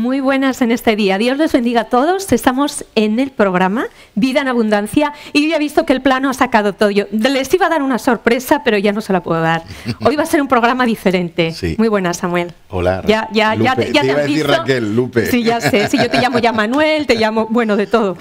Muy buenas en este día. Dios les bendiga a todos. Estamos en el programa Vida en Abundancia y yo ya he visto que el plano ha sacado todo. Yo les iba a dar una sorpresa, pero ya no se la puedo dar. Hoy va a ser un programa diferente. Sí. Muy buenas, Samuel. Hola. Ya te iba a decir Raquel, Lupe. Sí, ya sé. Si yo te llamo ya Manuel, te llamo, bueno, de todo.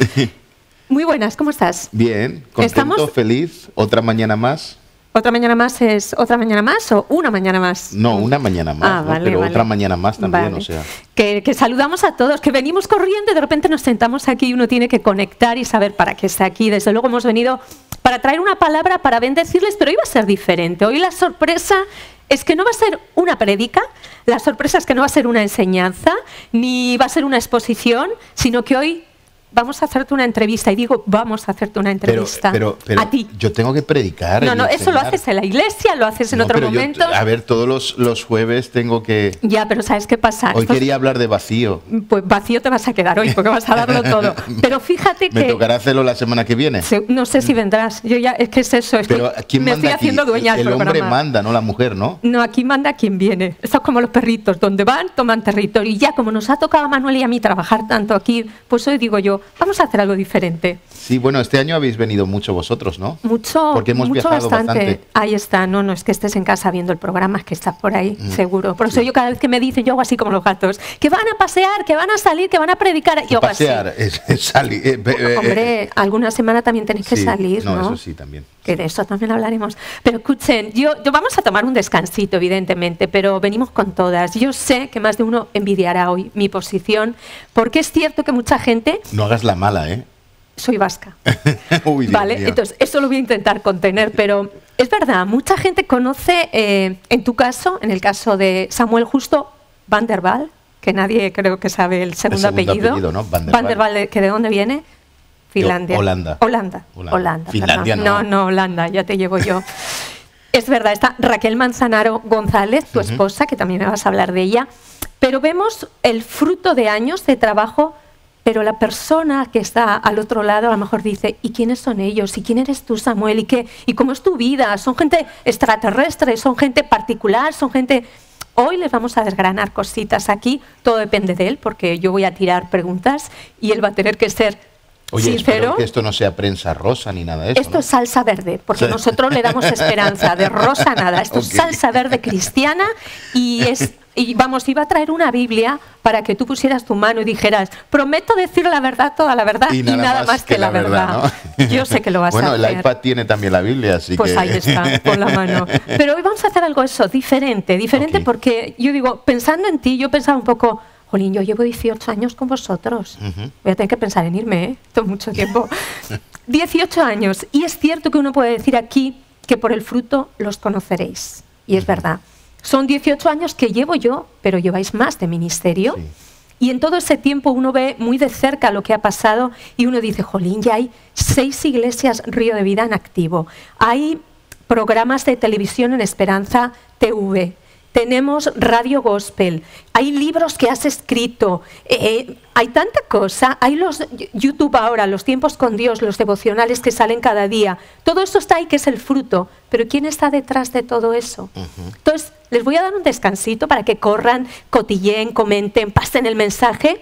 Muy buenas, ¿cómo estás? Bien, contento, feliz. Otra mañana más. ¿Otra mañana más es otra mañana más o una mañana más? No, una mañana más, ¿no? Vale, pero vale. otra mañana más también, Vale. o sea. Que saludamos a todos, que venimos corriendo y de repente nos sentamos aquí y uno tiene que conectar y saber para qué está aquí. Desde luego hemos venido para traer una palabra, para bendecirles, pero hoy va a ser diferente. Hoy la sorpresa es que no va a ser una prédica, la sorpresa es que no va a ser una enseñanza, ni va a ser una exposición, sino que hoy vamos a hacerte una entrevista. Y digo, vamos a hacerte una entrevista Pero a ti. yo tengo que predicar. No, y eso lo enseñar. haces en la iglesia, lo haces en No, otro pero momento. a ver, todos los jueves tengo que... Ya, pero ¿sabes qué pasa? Hoy Estos- quería hablar de vacío. Pues vacío te vas a quedar hoy, porque vas a darlo todo. Pero fíjate ¿Me que... tocará hacerlo la semana que viene? No sé si vendrás. Yo ya, es que es eso. Pero ¿quién me manda estoy aquí? haciendo dueña del El hombre programa. manda, no la mujer, ¿no? No, aquí manda quien viene. Esto es como los perritos. Donde van, toman territorio. Y ya, como nos ha tocado a Manuel y a mí trabajar tanto aquí, pues hoy digo yo, vamos a hacer algo diferente. Sí, bueno, este año habéis venido mucho vosotros, ¿no? Mucho, Porque hemos mucho viajado bastante. Ahí está. No, es que estés en casa viendo el programa, es que estás por ahí, seguro. Por eso yo cada vez que me dicen, yo hago así como los gatos, que van a pasear, que van a salir, que van a predicar. Yo hago así. Pasear, es salir. Hombre, alguna semana también tenéis que sí, salir, ¿no? eso sí, también. Que de eso también hablaremos. Pero escuchen, yo vamos a tomar un descansito, evidentemente, pero venimos con todas. Yo sé que más de uno envidiará hoy mi posición, porque es cierto que mucha gente... No hagas la mala, ¿eh? Soy vasca. Uy, Dios Vale, mío. entonces eso lo voy a intentar contener, pero es verdad, mucha gente conoce, en tu caso, en el caso de Samuel Justo, Van der Waal, que nadie creo que sabe el segundo apellido. ¿no? Van der Van der Waal, ¿que de dónde viene? Finlandia. Holanda. Holanda. Finlandia perdón. No, Holanda, ya te llevo yo. Es verdad, está Raquel Manzanaro González, tu esposa, que también me vas a hablar de ella, pero vemos el fruto de años de trabajo, pero la persona que está al otro lado a lo mejor dice, ¿y quiénes son ellos? ¿Y quién eres tú, Samuel? ¿Y qué? ¿Y cómo es tu vida? ¿Son gente extraterrestre? ¿Son gente particular? ¿Son gente...? Hoy les vamos a desgranar cositas aquí, todo depende de él, porque yo voy a tirar preguntas y él va a tener que ser Oye, sincero. espero que esto no sea prensa rosa ni nada de eso, Esto ¿no? es salsa verde, porque nosotros le damos esperanza, de rosa nada. Esto es Ok. salsa verde cristiana y vamos, iba a traer una Biblia para que tú pusieras tu mano y dijeras, prometo decir la verdad, toda la verdad y nada más que la verdad. ¿no? Yo sé que lo vas a hacer. Bueno, el iPad tiene también la Biblia, así Pues que... ahí está, con la mano. Pero hoy vamos a hacer algo eso, diferente Ok. porque yo digo, pensando en ti, yo pensaba un poco, jolín, yo llevo 18 años con vosotros. Voy a tener que pensar en irme, ¿eh? Esto es mucho tiempo. 18 años. Y es cierto que uno puede decir aquí que por el fruto los conoceréis. Y es verdad. Son 18 años que llevo yo, pero lleváis más de ministerio. Sí. Y en todo ese tiempo uno ve muy de cerca lo que ha pasado y uno dice, jolín, ya hay 6 iglesias Río de Vida en activo. Hay programas de televisión en Esperanza TV. Tenemos Radio Gospel, hay libros que has escrito, hay tanta cosa, hay los YouTube ahora, los tiempos con Dios, los devocionales que salen cada día. Todo eso está ahí, que es el fruto. Pero ¿quién está detrás de todo eso? Entonces, les voy a dar un descansito para que corran, cotilleen, comenten, pasen el mensaje,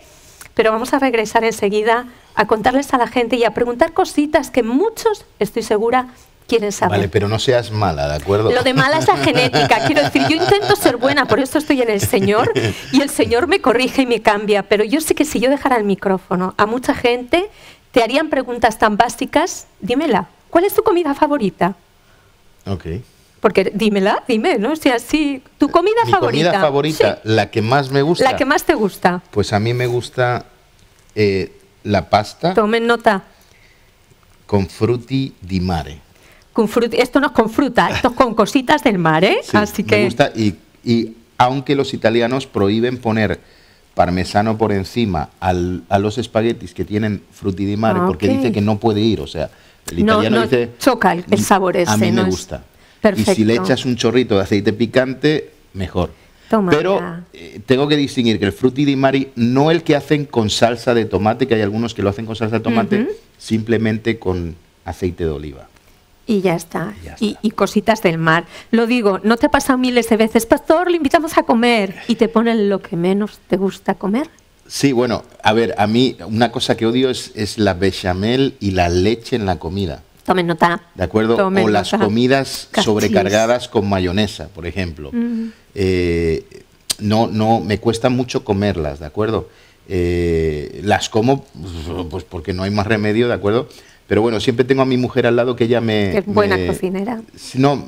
pero vamos a regresar enseguida a contarles a la gente y a preguntar cositas que muchos, estoy segura, quieren saber. Vale, pero no seas mala, ¿de acuerdo? Lo de mala es la genética. Quiero decir, yo intento ser buena, por eso estoy en el Señor, y el Señor me corrige y me cambia. Pero yo sé que si yo dejara el micrófono a mucha gente, te harían preguntas tan básicas. Dímela, ¿cuál es tu comida favorita? Ok. Porque dímela, dime, ¿no? O sea, sí, tu comida Mi favorita. comida favorita, Sí, la que más me gusta. la que más te gusta. Pues a mí me gusta la pasta Tomen nota. con frutti di mare. Esto no es con fruta, esto es con cositas del mar, ¿eh? Sí, Así que me gusta y aunque los italianos prohíben poner parmesano por encima a los espaguetis que tienen frutti di mare, porque Ok. dice que no puede ir, o sea, el No, italiano no dice... choca el sabor ese, A mí no me es- gusta. Perfecto. Y si le echas un chorrito de aceite picante, mejor. Toma Pero ya. tengo que distinguir que el frutti di mare, no el que hacen con salsa de tomate, que hay algunos que lo hacen con salsa de tomate, simplemente con aceite de oliva. Y ya está. Ya está. Y cositas del mar. Lo digo, ¿no te ha pasado miles de veces? Pastor, le invitamos a comer. Y te ponen lo que menos te gusta comer. Sí, bueno, a ver, a mí una cosa que odio es la bechamel y la leche en la comida. Tomen nota. ¿De acuerdo? Tomen o las nota. comidas Cachis. sobrecargadas con mayonesa, por ejemplo. No, me cuesta mucho comerlas, ¿de acuerdo? Las como pues porque no hay más remedio, ¿de acuerdo? Pero bueno, siempre tengo a mi mujer al lado que ella me... Qué buena cocinera. No,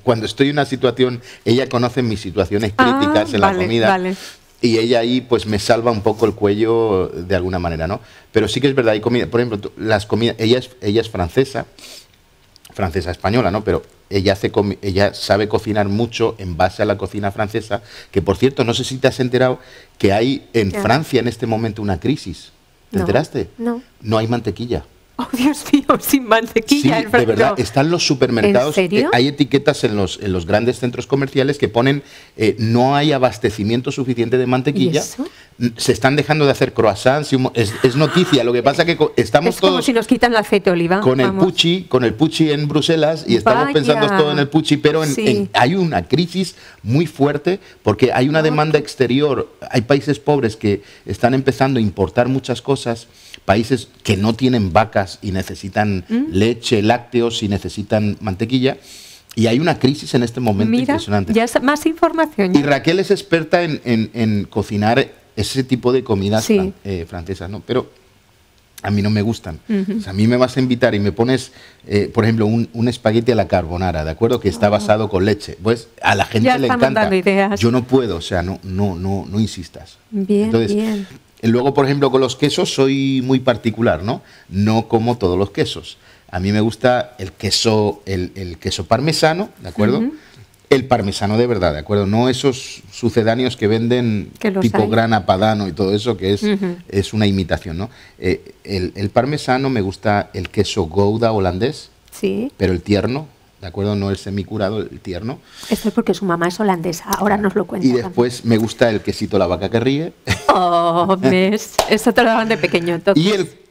cuando estoy en una situación, ella conoce mis situaciones críticas en la comida. Vale. Y ella ahí pues me salva un poco el cuello de alguna manera, ¿no? Pero sí que es verdad, hay comida, por ejemplo, las comidas, ella es francesa española, ¿no? Pero ella sabe cocinar mucho en base a la cocina francesa, que por cierto, no sé si te has enterado que hay en Francia en este momento una crisis. ¿Te enteraste? No. No hay mantequilla. Oh, Dios mío, sin mantequilla. Sí, de verdad, están los supermercados, ¿En serio? Hay etiquetas en los grandes centros comerciales que ponen no hay abastecimiento suficiente de mantequilla. ¿Y eso? Se están dejando de hacer croissants, es noticia. Lo que pasa que estamos es como todos si nos quitan el aceite de oliva. con el puchi en Bruselas y estamos pensando todo en el puchi, pero hay una crisis muy fuerte porque hay una demanda exterior. Hay países pobres que están empezando a importar muchas cosas, países que no tienen vacas y necesitan leche, lácteos y necesitan mantequilla. Y hay una crisis en este momento impresionante. Ya es más información. Ya. Y Raquel es experta en cocinar ese tipo de comidas francesas, ¿no? Pero a mí no me gustan. O sea, a mí me vas a invitar y me pones, por ejemplo, un espagueti a la carbonara, ¿de acuerdo? Que está basado con leche. Pues a la gente le encanta. Ideas. Yo no puedo, o sea, no insistas. Bien, entonces, bien. Luego, por ejemplo, con los quesos soy muy particular, ¿no? No como todos los quesos. A mí me gusta el queso parmesano, ¿de acuerdo? El parmesano de verdad, ¿de acuerdo? No esos sucedáneos que venden tipo grana padano y todo eso, que es una imitación, ¿no? El parmesano, me gusta el queso Gouda holandés, pero el tierno, ¿de acuerdo? No el semicurado, el tierno. Esto es porque su mamá es holandesa, ahora nos lo cuenta. Y después me gusta el quesito la vaca que ríe. Oh, ¿ves? Eso te lo daban de pequeño, entonces.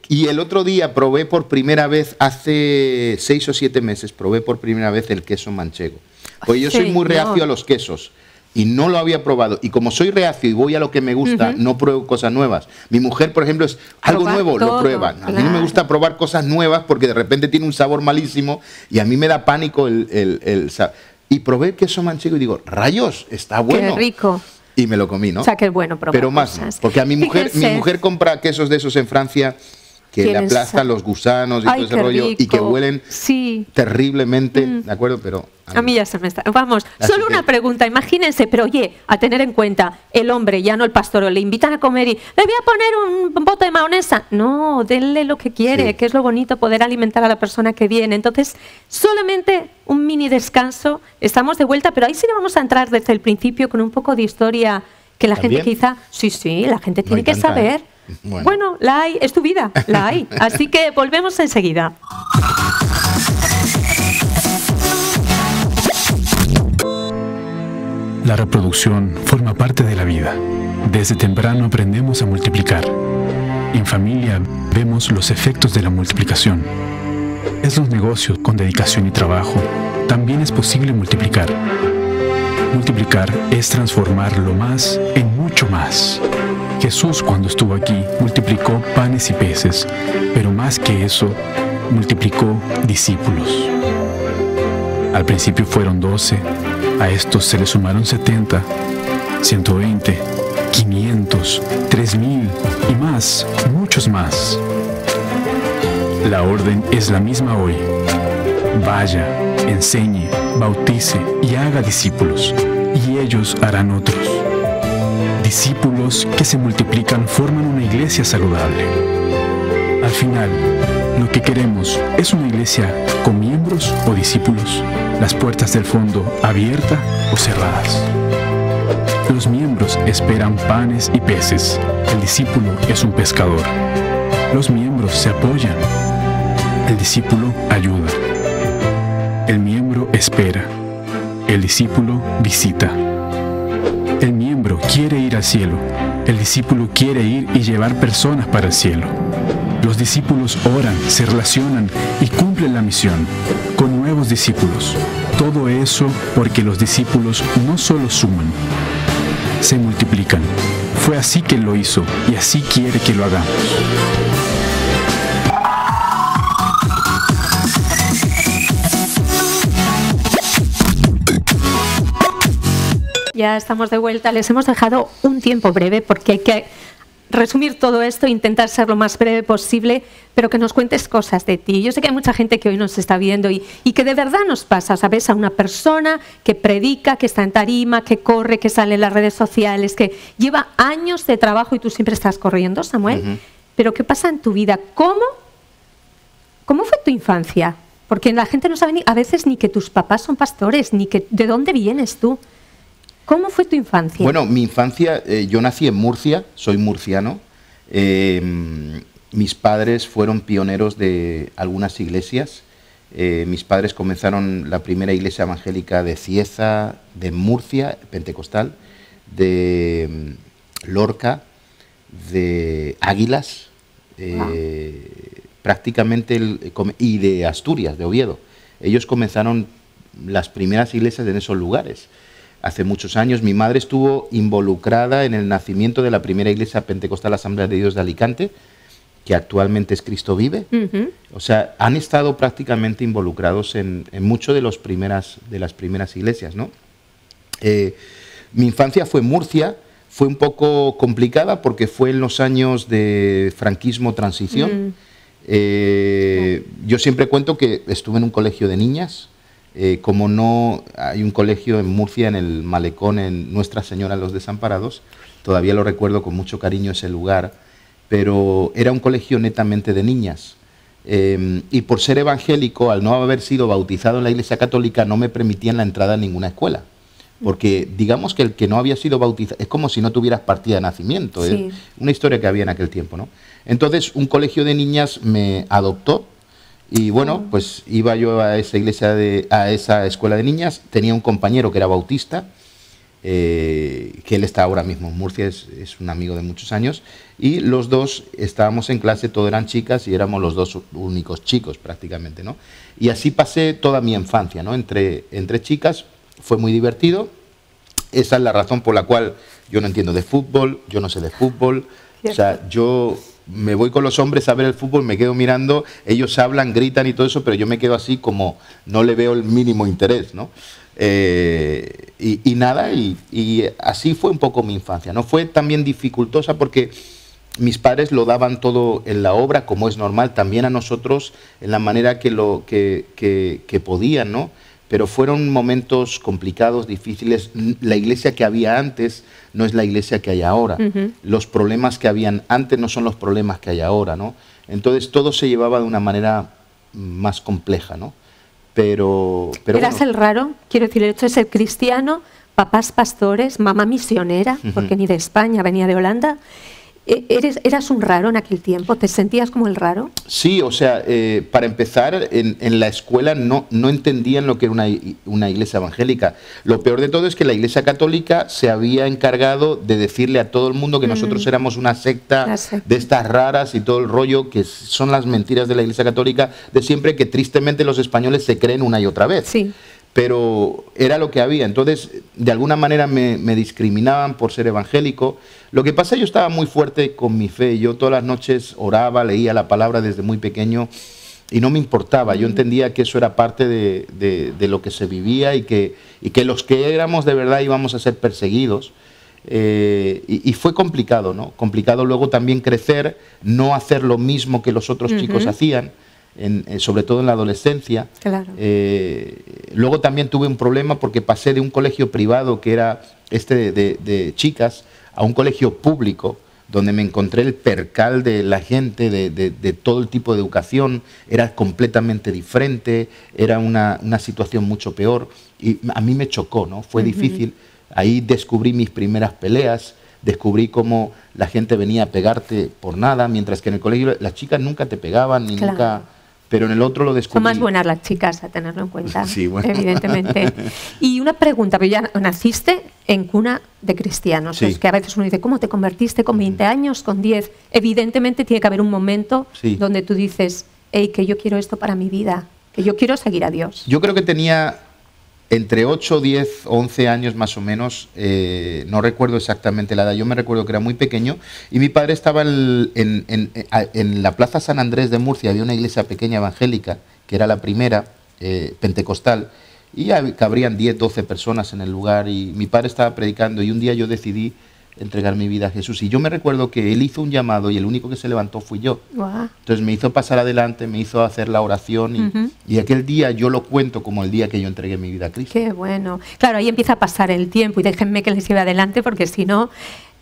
Y el otro día probé por primera vez, hace 6 o 7 meses, probé por primera vez el queso manchego. Pues yo soy muy reacio a los quesos y no lo había probado. Y como soy reacio y voy a lo que me gusta, no pruebo cosas nuevas. Mi mujer, por ejemplo, es algo nuevo, lo prueba. A mí no me gusta probar cosas nuevas porque de repente tiene un sabor malísimo y a mí me da pánico el sabor. Y probé el queso manchego y digo, rayos, está bueno. Qué rico. Y me lo comí, ¿no? O sea, que es bueno probar pero más cosas. No, porque a mi mujer compra quesos de esos en Francia que le aplastan los gusanos y todo ese rollo y que huelen terriblemente, ¿de acuerdo? Pero a mí ya se me está... Vamos, solo una pregunta, imagínense, pero oye, a tener en cuenta, el hombre, ya no el pastor, le invitan a comer y le voy a poner un bote de mayonesa. No, denle lo que quiere, que es lo bonito, poder alimentar a la persona que viene. Entonces, solamente un mini descanso, estamos de vuelta, pero ahí sí le vamos a entrar desde el principio con un poco de historia que la gente quizá... Sí, la gente tiene que saber. Bueno, la hay, es tu vida, la hay. Así que volvemos enseguida. La reproducción forma parte de la vida. Desde temprano aprendemos a multiplicar. En familia vemos los efectos de la multiplicación. En los negocios, con dedicación y trabajo, también es posible multiplicar. Multiplicar es transformar lo más en mucho más. Jesús, cuando estuvo aquí, multiplicó panes y peces, pero más que eso, multiplicó discípulos. Al principio fueron 12, a estos se le sumaron 70, 120, 500, 3000 y más, muchos más. La orden es la misma hoy. Vaya, enseñe, bautice y haga discípulos, y ellos harán otros. Discípulos que se multiplican forman una iglesia saludable. Al final, lo que queremos es una iglesia con miembros o discípulos, las puertas del fondo abiertas o cerradas. Los miembros esperan panes y peces, el discípulo es un pescador. Los miembros se apoyan, el discípulo ayuda. El miembro espera, el discípulo visita. El miembro quiere ir al cielo, el discípulo quiere ir y llevar personas para el cielo. Los discípulos oran, se relacionan y cumplen la misión con nuevos discípulos. Todo eso porque los discípulos no solo suman, se multiplican, Fue así que Él lo hizo y así quiere que lo hagamos. Ya estamos de vuelta. Les hemos dejado un tiempo breve porque hay que resumir todo esto, intentar ser lo más breve posible, pero que nos cuentes cosas de ti. Yo sé que hay mucha gente que hoy nos está viendo y que de verdad nos pasa, ¿sabes? A una persona que predica, que está en tarima, que corre, que sale en las redes sociales, que lleva años de trabajo y tú siempre estás corriendo, Samuel. Pero ¿qué pasa en tu vida? ¿Cómo fue tu infancia? Porque la gente no sabe a veces ni que tus papás son pastores, ni que de dónde vienes tú. ¿Cómo fue tu infancia? Bueno, mi infancia, yo nací en Murcia, soy murciano. Mis padres fueron pioneros de algunas iglesias. Mis padres comenzaron la primera iglesia evangélica de Cieza, de Murcia, pentecostal, de Lorca, de Águilas, prácticamente, y de Asturias, de Oviedo. Ellos comenzaron las primeras iglesias en esos lugares. Hace muchos años mi madre estuvo involucrada en el nacimiento de la primera iglesia pentecostal Asamblea de Dios de Alicante, que actualmente es Cristo Vive. O sea, han estado prácticamente involucrados en mucho de las primeras iglesias, ¿no? Mi infancia fue en Murcia, fue un poco complicada porque fue en los años de franquismo-transición. Yo siempre cuento que estuve en un colegio de niñas. Como no hay un colegio en Murcia, en el Malecón, en Nuestra Señora de los Desamparados, todavía lo recuerdo con mucho cariño ese lugar, pero era un colegio netamente de niñas. Y por ser evangélico, al no haber sido bautizado en la Iglesia Católica, no me permitían la entrada a ninguna escuela. Porque digamos que el que no había sido bautizado es como si no tuvieras partida de nacimiento. Sí. Es una historia que había en aquel tiempo, ¿no? Entonces, un colegio de niñas me adoptó. Y bueno, pues iba yo a esa iglesia, a esa escuela de niñas. Tenía un compañero que era bautista, que él está ahora mismo en Murcia, es un amigo de muchos años. Y los dos estábamos en clase, todos eran chicas y éramos los dos únicos chicos prácticamente, ¿no? Y así pasé toda mi infancia, ¿no? Entre chicas, fue muy divertido. Esa es la razón por la cual yo no entiendo de fútbol, yo no sé de fútbol. O sea, yo me voy con los hombres a ver el fútbol, me quedo mirando, ellos hablan, gritan y todo eso, pero yo me quedo así como no le veo el mínimo interés, ¿no? Y nada, y así fue un poco mi infancia, ¿no? Fue también dificultosa porque mis padres lo daban todo en la obra, como es normal, también a nosotros en la manera que podían, ¿no? Pero fueron momentos complicados, difíciles. La iglesia que había antes no es la iglesia que hay ahora. Los problemas que habían antes no son los problemas que hay ahora, ¿no? Entonces todo se llevaba de una manera más compleja, ¿no? Pero ¿Eras el raro? Quiero decir, el hecho de ser cristiano, papás pastores, mamá misionera, porque ni de España, venía de Holanda. ¿Eras un raro en aquel tiempo? ¿Te sentías como el raro? Sí, o sea, para empezar, en la escuela no entendían lo que era una iglesia evangélica. Lo peor de todo es que la Iglesia Católica se había encargado de decirle a todo el mundo que nosotros éramos una secta de estas raras y todo el rollo, que son las mentiras de la Iglesia Católica de siempre, que tristemente los españoles se creen una y otra vez. Sí. Pero era lo que había. Entonces, de alguna manera me discriminaban por ser evangélico. Lo que pasa, yo estaba muy fuerte con mi fe. Yo todas las noches oraba, leía la palabra desde muy pequeño y no me importaba. Yo entendía que eso era parte de lo que se vivía y que los que éramos de verdad íbamos a ser perseguidos. Y fue complicado, ¿no? Complicado luego también crecer, no hacer lo mismo que los otros chicos hacían. Sobre todo en la adolescencia. Claro. Luego también tuve un problema porque pasé de un colegio privado que era de chicas a un colegio público donde me encontré el percal de la gente, de todo el tipo de educación. Era completamente diferente, era una situación mucho peor y a mí me chocó, ¿no? Fue difícil. Ahí descubrí mis primeras peleas. Descubrí cómo la gente venía a pegarte por nada, mientras que en el colegio las chicas nunca te pegaban ni nunca. Pero en el otro lo descubrí. Son más buenas las chicas, a tenerlo en cuenta, sí, bueno. Evidentemente. Y una pregunta, pero ya naciste en cuna de cristianos, sí. Es que a veces uno dice, ¿cómo te convertiste con 20 años, con 10? Evidentemente tiene que haber un momento donde tú dices, hey, que yo quiero esto para mi vida, que yo quiero seguir a Dios. Yo creo que tenía entre 8, 10, 11 años más o menos, no recuerdo exactamente la edad, yo me recuerdo que era muy pequeño, y mi padre estaba en la Plaza San Andrés de Murcia, había una iglesia pequeña evangélica, que era la primera, pentecostal, y cabrían 10, 12 personas en el lugar, y mi padre estaba predicando, y un día yo decidí entregar mi vida a Jesús, y yo me recuerdo que él hizo un llamado y el único que se levantó fui yo. Wow. Entonces me hizo pasar adelante, me hizo hacer la oración, y aquel día yo lo cuento como el día que yo entregué mi vida a Cristo. Qué bueno. Claro, ahí empieza a pasar el tiempo, y déjenme que les lleve adelante, porque si no,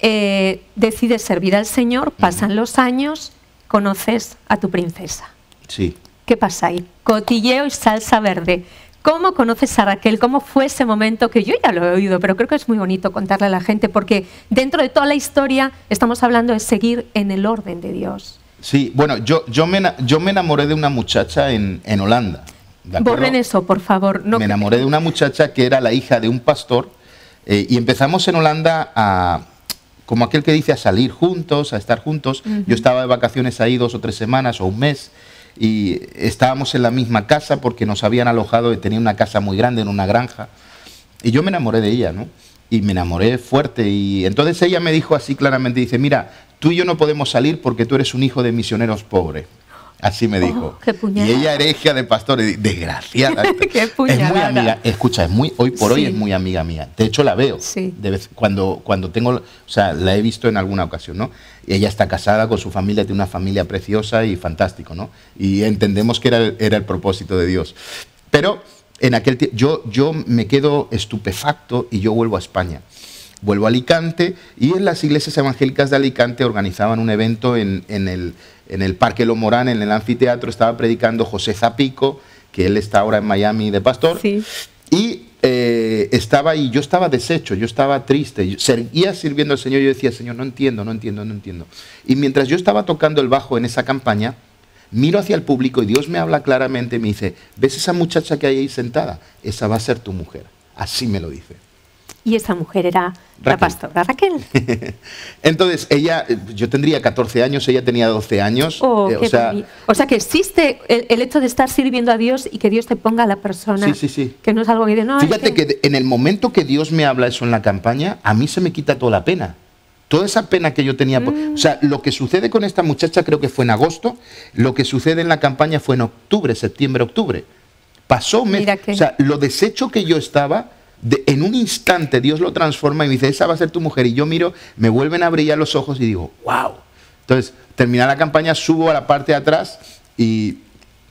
decides servir al Señor, pasan los años, conoces a tu princesa. Sí. ¿Qué pasa ahí? Cotilleo y salsa verde. ¿Cómo conoces a Raquel? ¿Cómo fue ese momento? Que yo ya lo he oído, pero creo que es muy bonito contarle a la gente, porque dentro de toda la historia estamos hablando de seguir en el orden de Dios. Sí, bueno, yo me enamoré de una muchacha en Holanda. ¿De acuerdo? Borren eso, por favor. No, me enamoré de una muchacha que era la hija de un pastor, y empezamos en Holanda como aquel que dice, a salir juntos, a estar juntos. Yo estaba de vacaciones ahí 2 o 3 semanas o un mes, y estábamos en la misma casa porque nos habían alojado, y tenía una casa muy grande en una granja, y yo me enamoré de ella, ¿no? Y me enamoré fuerte, y entonces ella me dijo así claramente, dice, mira, tú y yo no podemos salir porque tú eres un hijo de misioneros pobres. Así me dijo. Qué puñalada. Y ella era hija de pastor, y desgraciada. Qué es muy amiga, escucha, hoy por hoy Sí. es muy amiga mía. De hecho la veo. Sí. Cuando tengo, o sea, la he visto en alguna ocasión, ¿no? Y ella está casada con su familia, tiene una familia preciosa y fantástico, ¿no? Y entendemos que era el propósito de Dios. Pero en aquel tiempo yo me quedo estupefacto y yo vuelvo a España. Vuelvo a Alicante, y en las iglesias evangélicas de Alicante organizaban un evento en el Parque Lo Morán, en el anfiteatro. Estaba predicando José Zapico, que él está ahora en Miami de pastor. Sí. Y estaba ahí, yo estaba deshecho, yo estaba triste, yo seguía sirviendo al Señor. Yo decía, Señor, no entiendo. Y mientras yo estaba tocando el bajo en esa campaña, miro hacia el público y Dios me habla claramente y me dice, ¿ves esa muchacha que hay ahí sentada? Esa va a ser tu mujer. Así me lo dice. Y esa mujer era la Raquel. pastora Raquel. Entonces, ella, yo tendría 14 años, ella tenía 12 años. Oh, o sea, que existe el hecho de estar sirviendo a Dios y que Dios te ponga a la persona. Sí. Que no es algo que de no. Fíjate que en el momento que Dios me habla eso en la campaña, a mí se me quita toda la pena. Toda esa pena que yo tenía. O sea, lo que sucede con esta muchacha creo que fue en agosto, lo que sucede en la campaña fue en octubre, septiembre, octubre. Pasó mes. O sea, lo deshecho que yo estaba, en un instante Dios lo transforma y me dice, esa va a ser tu mujer. Y yo miro, me vuelven a brillar los ojos y digo, wow. Entonces, termina la campaña, subo a la parte de atrás y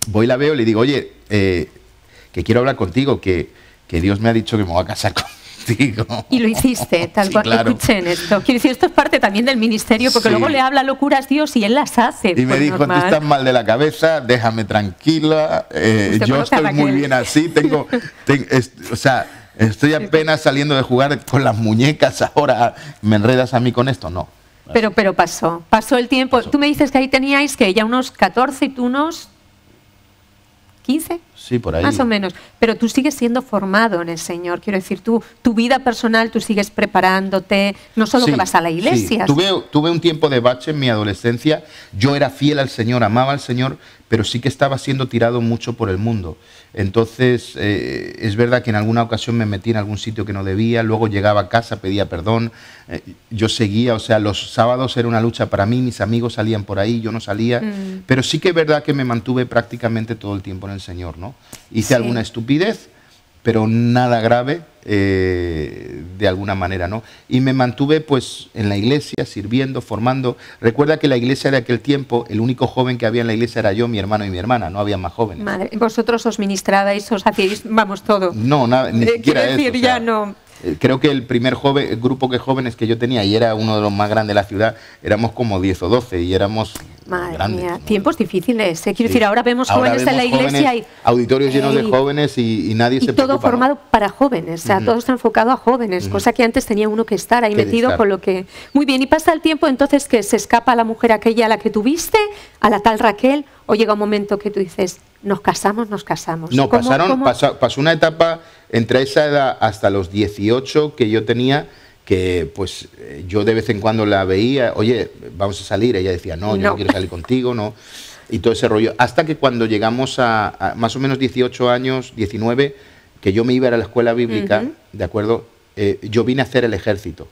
voy, la veo y le digo, oye, que quiero hablar contigo, que Dios me ha dicho que me voy a casar contigo. Y lo hiciste, tal Sí, cual. claro. Escuchen esto. Quiero decir, esto es parte también del ministerio, porque Sí. luego le habla locuras Dios y Él las hace. Y me dijo, tú estás mal de la cabeza, déjame tranquila, yo estoy muy bien así, o sea, estoy apenas saliendo de jugar con las muñecas, ahora me enredas a mí con esto, no. Pero pasó el tiempo. Pasó. Tú me dices que ahí teníais que ya unos 14 y tú unos 15. Sí, por ahí. Más o menos. Pero tú sigues siendo formado en el Señor. Quiero decir, tu vida personal, tú sigues preparándote, no solo Sí, que vas a la iglesia. sí. Tuve un tiempo de bache en mi adolescencia. Yo era fiel al Señor, amaba al Señor, pero sí que estaba siendo tirado mucho por el mundo. Entonces, es verdad que en alguna ocasión me metí en algún sitio que no debía, luego llegaba a casa, pedía perdón, yo seguía, o sea, los sábados era una lucha para mí, mis amigos salían por ahí, yo no salía, pero sí que es verdad que me mantuve prácticamente todo el tiempo en el Señor, ¿no? Hice alguna estupidez, pero nada grave, de alguna manera, ¿no? Y me mantuve pues en la iglesia, sirviendo, formando. Recuerda que la iglesia de aquel tiempo, el único joven que había en la iglesia era yo, mi hermano y mi hermana, no había más jóvenes. Madre, vosotros os ministrabais, os hacíais, vamos, todo. No, nada, ni siquiera quiero decir, eso. O sea, ya no. Creo que el primer grupo de jóvenes que yo tenía, y era uno de los más grandes de la ciudad, éramos como 10 o 12 y éramos Madre grandes, mía, ¿no? tiempos difíciles. Quiero Sí. decir, ahora vemos jóvenes en la vemos iglesia jóvenes, auditorios llenos de jóvenes y nadie y se todo preocupa, ¿no? formado para jóvenes, o sea, todo está enfocado a jóvenes, cosa que antes tenía uno que estar ahí Que metido estar. con lo que... Muy bien, y pasa el tiempo entonces que se escapa la mujer aquella a la que tuviste, a la tal Raquel, o llega un momento que tú dices, nos casamos. No, ¿Cómo? pasó una etapa entre esa edad hasta los 18 que yo tenía, que pues yo de vez en cuando la veía, oye, vamos a salir, ella decía, no, yo no quiero salir contigo, no, y todo ese rollo, hasta que cuando llegamos a más o menos 18 años, 19, que yo me iba a la escuela bíblica, ¿de acuerdo? Yo vine a hacer el ejército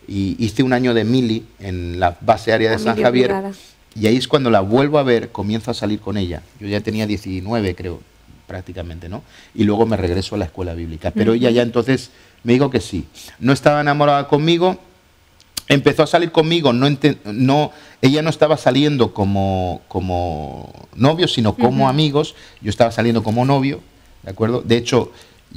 y hice un año de mili en la base aérea de San Javier, y ahí es cuando la vuelvo a ver, comienzo a salir con ella. Yo ya tenía 19, creo, prácticamente, ¿no? Y luego me regreso a la escuela bíblica. Pero ella ya entonces me dijo que sí. No estaba enamorada conmigo, empezó a salir conmigo, ella no estaba saliendo como novio, sino como amigos. Yo estaba saliendo como novio, ¿de acuerdo? De hecho,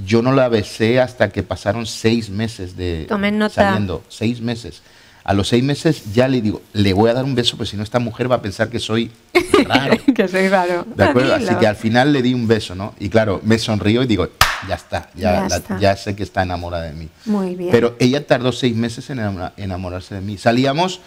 yo no la besé hasta que pasaron 6 meses de saliendo, 6 meses. A los 6 meses ya le digo, le voy a dar un beso, porque si no esta mujer va a pensar que soy raro. Que soy raro. ¿De acuerdo? Así que al final le di un beso, ¿no? Y claro, me sonrío y digo, ya está, ya sé que está enamorada de mí. Muy bien. Pero ella tardó 6 meses en enamorarse de mí. Salíamos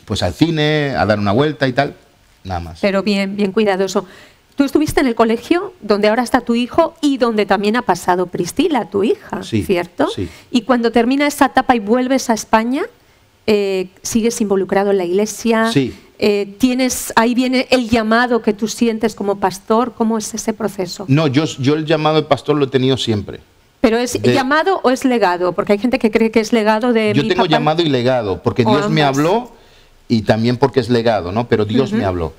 pues al cine, a dar una vuelta y tal, nada más. Pero bien, bien cuidadoso. Tú estuviste en el colegio donde ahora está tu hijo y donde también ha pasado Priscila, tu hija, sí, ¿cierto? Sí. Y cuando termina esa etapa y vuelves a España, ¿sigues involucrado en la iglesia? Sí. Ahí viene el llamado que tú sientes como pastor. ¿Cómo es ese proceso? No, yo el llamado de pastor lo he tenido siempre. ¿Pero es llamado o es legado? Porque hay gente que cree que es legado de Yo tengo papá. llamado y legado, porque Dios me habló y también porque es legado, ¿no? Pero Dios me habló.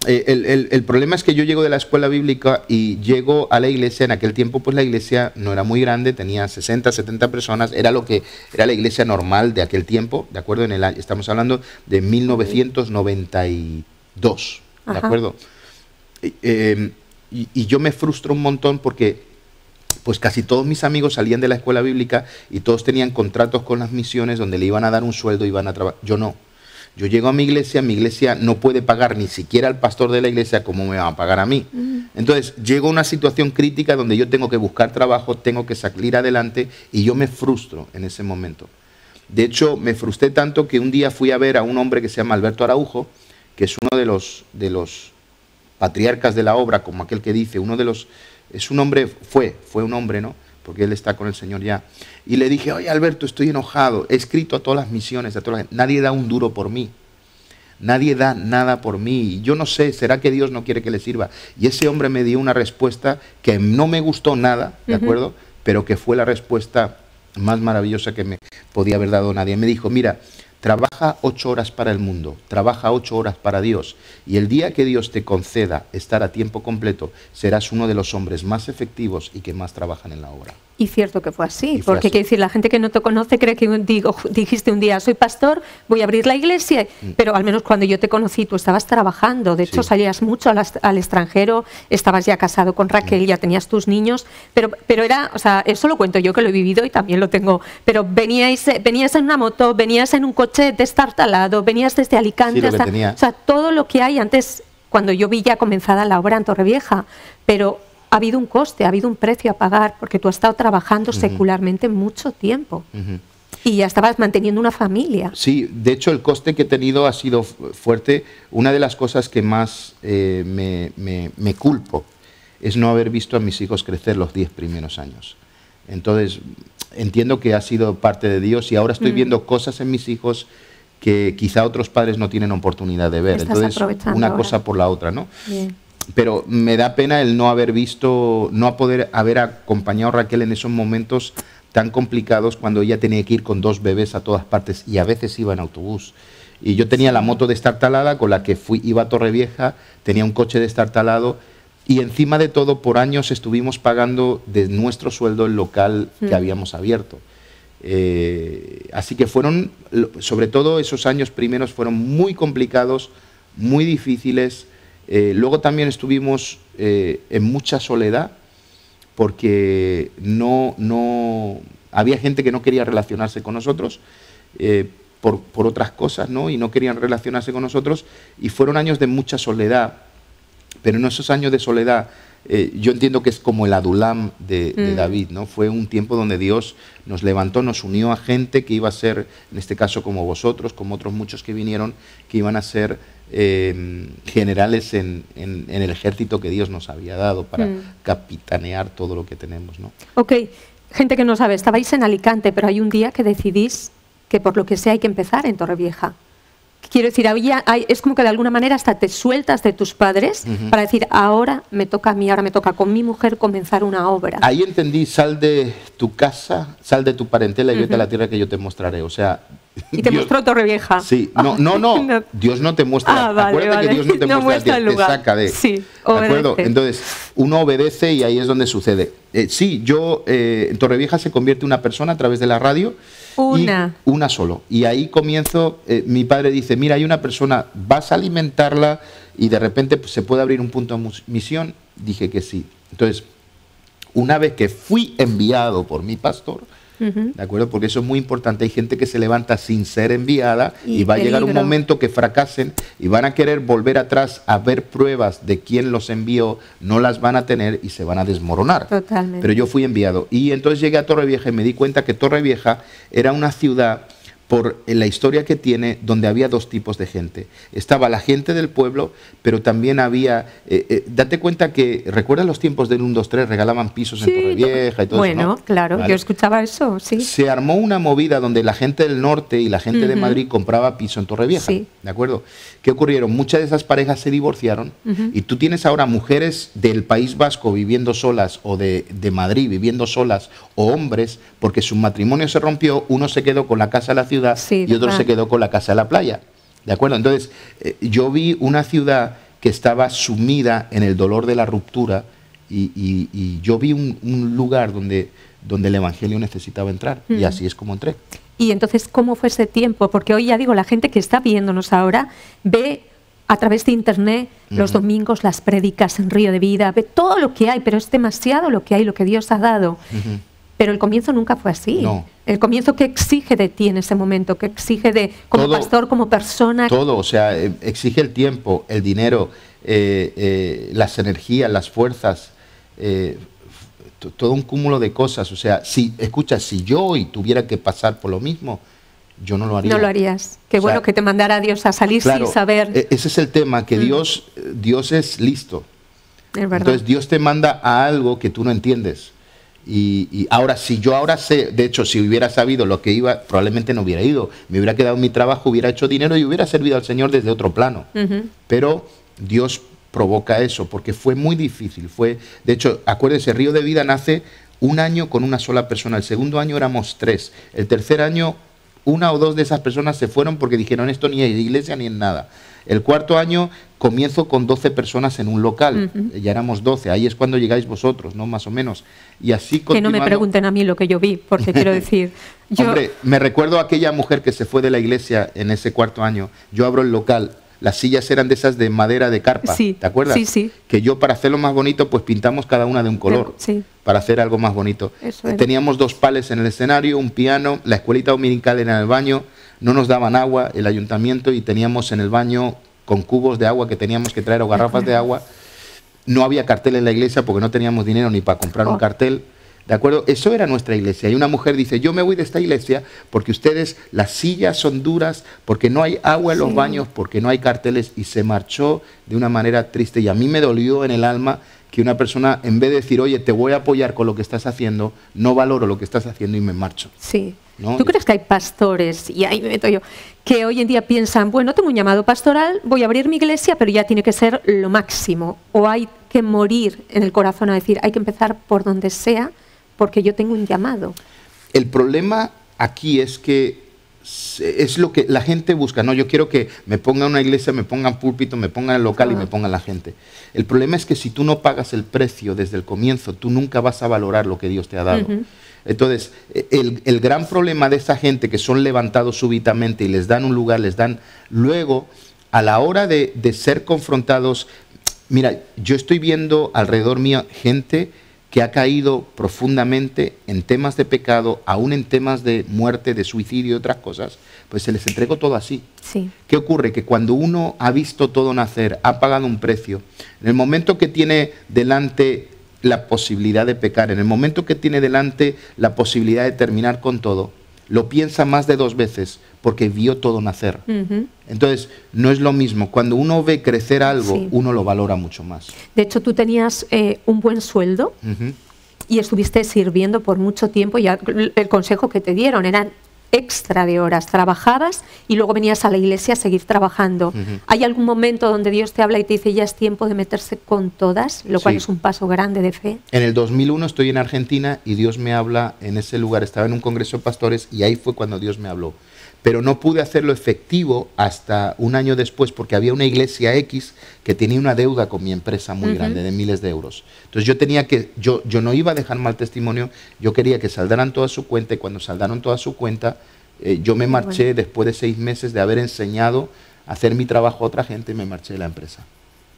El problema es que yo llego de la escuela bíblica y llego a la iglesia. En aquel tiempo pues la iglesia no era muy grande, tenía 60, 70 personas, era lo que era la iglesia normal de aquel tiempo, ¿de acuerdo? Estamos hablando de 1992, ¿de acuerdo? Y yo me frustro un montón porque pues casi todos mis amigos salían de la escuela bíblica y todos tenían contratos con las misiones donde le iban a dar un sueldo, iban a trabajar. Yo no. Yo llego a mi iglesia no puede pagar ni siquiera al pastor de la iglesia como me va a pagar a mí. Entonces, llego a una situación crítica donde yo tengo que buscar trabajo, tengo que salir adelante y yo me frustro en ese momento. De hecho, me frustré tanto que un día fui a ver a un hombre que se llama Alberto Araujo, que es uno de los patriarcas de la obra, como aquel que dice, fue un hombre, ¿no? Porque él está con el Señor ya. Y le dije, oye Alberto, estoy enojado, he escrito a todas las misiones, nadie da un duro por mí, nadie da nada por mí, yo no sé, ¿será que Dios no quiere que le sirva? Y ese hombre me dio una respuesta que no me gustó nada, ¿de acuerdo? Pero que fue la respuesta más maravillosa que me podía haber dado nadie. Me dijo, mira, trabaja 8 horas para el mundo, trabaja 8 horas para Dios, y el día que Dios te conceda estar a tiempo completo, serás uno de los hombres más efectivos y que más trabajan en la obra. Y cierto que fue así, porque quiere decir, la gente que no te conoce cree que dijiste un día, soy pastor, voy a abrir la iglesia, pero al menos cuando yo te conocí tú estabas trabajando, de hecho salías mucho al extranjero, estabas ya casado con Raquel, ya tenías tus niños, pero era, o sea, eso lo cuento yo que lo he vivido y también lo tengo, pero venías en una moto, venías en un coche destartalado, venías desde Alicante hasta, o sea, todo lo que hay antes, cuando yo vi ya comenzada la obra en Torrevieja, pero ha habido un coste, ha habido un precio a pagar, porque tú has estado trabajando secularmente mucho tiempo y ya estabas manteniendo una familia. Sí, de hecho el coste que he tenido ha sido fuerte. Una de las cosas que más me culpo es no haber visto a mis hijos crecer los 10 primeros años. Entonces, entiendo que ha sido parte de Dios y ahora estoy viendo cosas en mis hijos que quizá otros padres no tienen oportunidad de ver. Entonces, una cosa por la otra, ¿no? Bien. Pero me da pena el no haber visto, no poder haber acompañado a Raquel en esos momentos tan complicados cuando ella tenía que ir con 2 bebés a todas partes y a veces iba en autobús. Y yo tenía la moto destartalada con la que iba a Torrevieja, tenía un coche destartalado y encima de todo por años estuvimos pagando de nuestro sueldo el local que habíamos abierto. Así que fueron, sobre todo esos años primeros fueron muy complicados, muy difíciles. Luego también estuvimos en mucha soledad porque no había gente que no quería relacionarse con nosotros por otras cosas, ¿no? Y no querían relacionarse con nosotros y fueron años de mucha soledad, pero en esos años de soledad yo entiendo que es como el Adulam de David, ¿no? Fue un tiempo donde Dios nos levantó, nos unió a gente que iba a ser, en este caso como vosotros, como otros muchos que vinieron, que iban a ser generales en el ejército que Dios nos había dado para capitanear todo lo que tenemos, ¿no? Ok, gente que no sabe, estabais en Alicante, pero hay un día que decidís que por lo que sea hay que empezar en Torrevieja. Quiero decir, es como que de alguna manera hasta te sueltas de tus padres para decir, ahora me toca a mí, ahora me toca con mi mujer comenzar una obra. Ahí entendí, sal de tu casa, sal de tu parentela y vete a la tierra que yo te mostraré. O sea... Y te mostró Torrevieja. Sí, no, Dios no te muestra. Acuérdate que Dios no te muestra, te saca de... Sí, ¿de acuerdo? Entonces, uno obedece y ahí es donde sucede. Sí, en Torrevieja se convierte una persona a través de la radio. Una solo. Y ahí comienzo, mi padre dice, mira, hay una persona, vas a alimentarla y de repente pues, se puede abrir un punto de misión. Dije que sí. Entonces, una vez que fui enviado por mi pastor, ¿de acuerdo? Porque eso es muy importante. Hay gente que se levanta sin ser enviada y va a llegar un momento que fracasen y van a querer volver atrás a ver pruebas de quién los envió, no las van a tener y se van a desmoronar. Totalmente. Pero yo fui enviado y entonces llegué a Torrevieja y me di cuenta que Torrevieja era una ciudad, por la historia que tiene, donde había dos tipos de gente. Estaba la gente del pueblo, pero también había... date cuenta que, ¿recuerdas los tiempos del 1, 2, 3? Regalaban pisos en Torrevieja y todo eso, ¿no? Bueno, claro, ¿vale? Yo escuchaba eso, sí. Se armó una movida donde la gente del norte y la gente de Madrid compraba piso en Torrevieja, sí. ¿De acuerdo? ¿Qué ocurrieron? Muchas de esas parejas se divorciaron y tú tienes ahora mujeres del País Vasco viviendo solas o de Madrid viviendo solas o hombres porque su matrimonio se rompió, uno se quedó con la casa de la ciudad y otro se quedó con la casa de la playa, ¿de acuerdo? Entonces, yo vi una ciudad que estaba sumida en el dolor de la ruptura y yo vi un lugar donde el Evangelio necesitaba entrar y así es como entré. Y entonces, ¿cómo fue ese tiempo? Porque hoy ya digo, la gente que está viéndonos ahora ve a través de internet los domingos las prédicas en Río de Vida, ve todo lo que hay, pero es demasiado lo que hay, lo que Dios ha dado. Pero el comienzo nunca fue así. No. El comienzo, ¿qué exige de ti en ese momento? ¿Qué exige de como todo, pastor, como persona? Todo, o sea, exige el tiempo, el dinero, las energías, las fuerzas, todo un cúmulo de cosas. O sea, si yo hoy tuviera que pasar por lo mismo, yo no lo haría. No lo harías. Qué bueno que te mandara a Dios a salir sin saber. Ese es el tema, que Dios es listo. Es verdad. Entonces Dios te manda a algo que tú no entiendes. Y ahora, si yo ahora sé, de hecho, si hubiera sabido lo que iba, probablemente no hubiera ido. Me hubiera quedado en mi trabajo, hubiera hecho dinero y hubiera servido al Señor desde otro plano. Pero Dios provoca eso, porque fue muy difícil. De hecho, acuérdense, Río de Vida nace un año con una sola persona. El segundo año éramos 3. El tercer año, 1 o 2 de esas personas se fueron porque dijeron esto ni en iglesia ni en nada. El cuarto año comienzo con 12 personas en un local, ya éramos 12, ahí es cuando llegáis vosotros, ¿no? Más o menos. Y así continuando. Que no me pregunten a mí lo que yo vi, porque quiero decir... Hombre, me recuerdo a aquella mujer que se fue de la iglesia en ese cuarto año, yo abro el local, las sillas eran de esas de madera de carpa, sí, ¿te acuerdas? Sí, sí. Que yo para hacerlo más bonito, pues pintamos cada una de un color, para hacer algo más bonito. Teníamos 2 pales en el escenario, un piano, la escuelita dominical era en el baño, no nos daban agua el ayuntamiento y teníamos en el baño con cubos de agua que teníamos que traer o garrafas de agua. No había cartel en la iglesia porque no teníamos dinero ni para comprar un cartel. ¿De acuerdo? Eso era nuestra iglesia. Y una mujer dice, yo me voy de esta iglesia porque ustedes, las sillas son duras, porque no hay agua en los baños, porque no hay carteles. Y se marchó de una manera triste. Y a mí me dolió en el alma que una persona, en vez de decir, oye, te voy a apoyar con lo que estás haciendo, no valoro lo que estás haciendo y me marcho. Sí. ¿No? ¿Tú crees que hay pastores, y ahí me meto yo, que hoy en día piensan, bueno, tengo un llamado pastoral, voy a abrir mi iglesia, pero ya tiene que ser lo máximo? ¿O hay que morir en el corazón a decir, hay que empezar por donde sea, porque yo tengo un llamado? El problema aquí es que es lo que la gente busca, ¿no? Yo quiero que me pongan una iglesia, me pongan púlpito, me pongan el local y me pongan la gente. El problema es que si tú no pagas el precio desde el comienzo, tú nunca vas a valorar lo que Dios te ha dado. Entonces, el gran problema de esa gente que son levantados súbitamente y les dan un lugar, les dan... Luego, a la hora de ser confrontados... Mira, yo estoy viendo alrededor mío gente que ha caído profundamente en temas de pecado, aún en temas de muerte, de suicidio y otras cosas, pues se les entregó todo así. Sí. ¿Qué ocurre? Que cuando uno ha visto todo nacer, ha pagado un precio, en el momento que tiene delante la posibilidad de pecar, en el momento que tiene delante la posibilidad de terminar con todo, lo piensa más de 2 veces porque vio todo nacer. Entonces, no es lo mismo. Cuando uno ve crecer algo, uno lo valora mucho más. De hecho, tú tenías un buen sueldo y estuviste sirviendo por mucho tiempo y el consejo que te dieron era extra de horas, trabajabas y luego venías a la iglesia a seguir trabajando. ¿Hay algún momento donde Dios te habla y te dice ya es tiempo de meterse con todas, lo cual es un paso grande de fe? En el 2001 estoy en Argentina y Dios me habla en ese lugar, estaba en un congreso de pastores y ahí fue cuando Dios me habló. Pero no pude hacerlo efectivo hasta un año después porque había una iglesia X que tenía una deuda con mi empresa muy grande, de miles de euros. Entonces yo tenía que, yo no iba a dejar mal testimonio, yo quería que saldaran toda su cuenta y cuando saldaron toda su cuenta, yo me marché después de 6 meses de haber enseñado a hacer mi trabajo a otra gente y me marché de la empresa.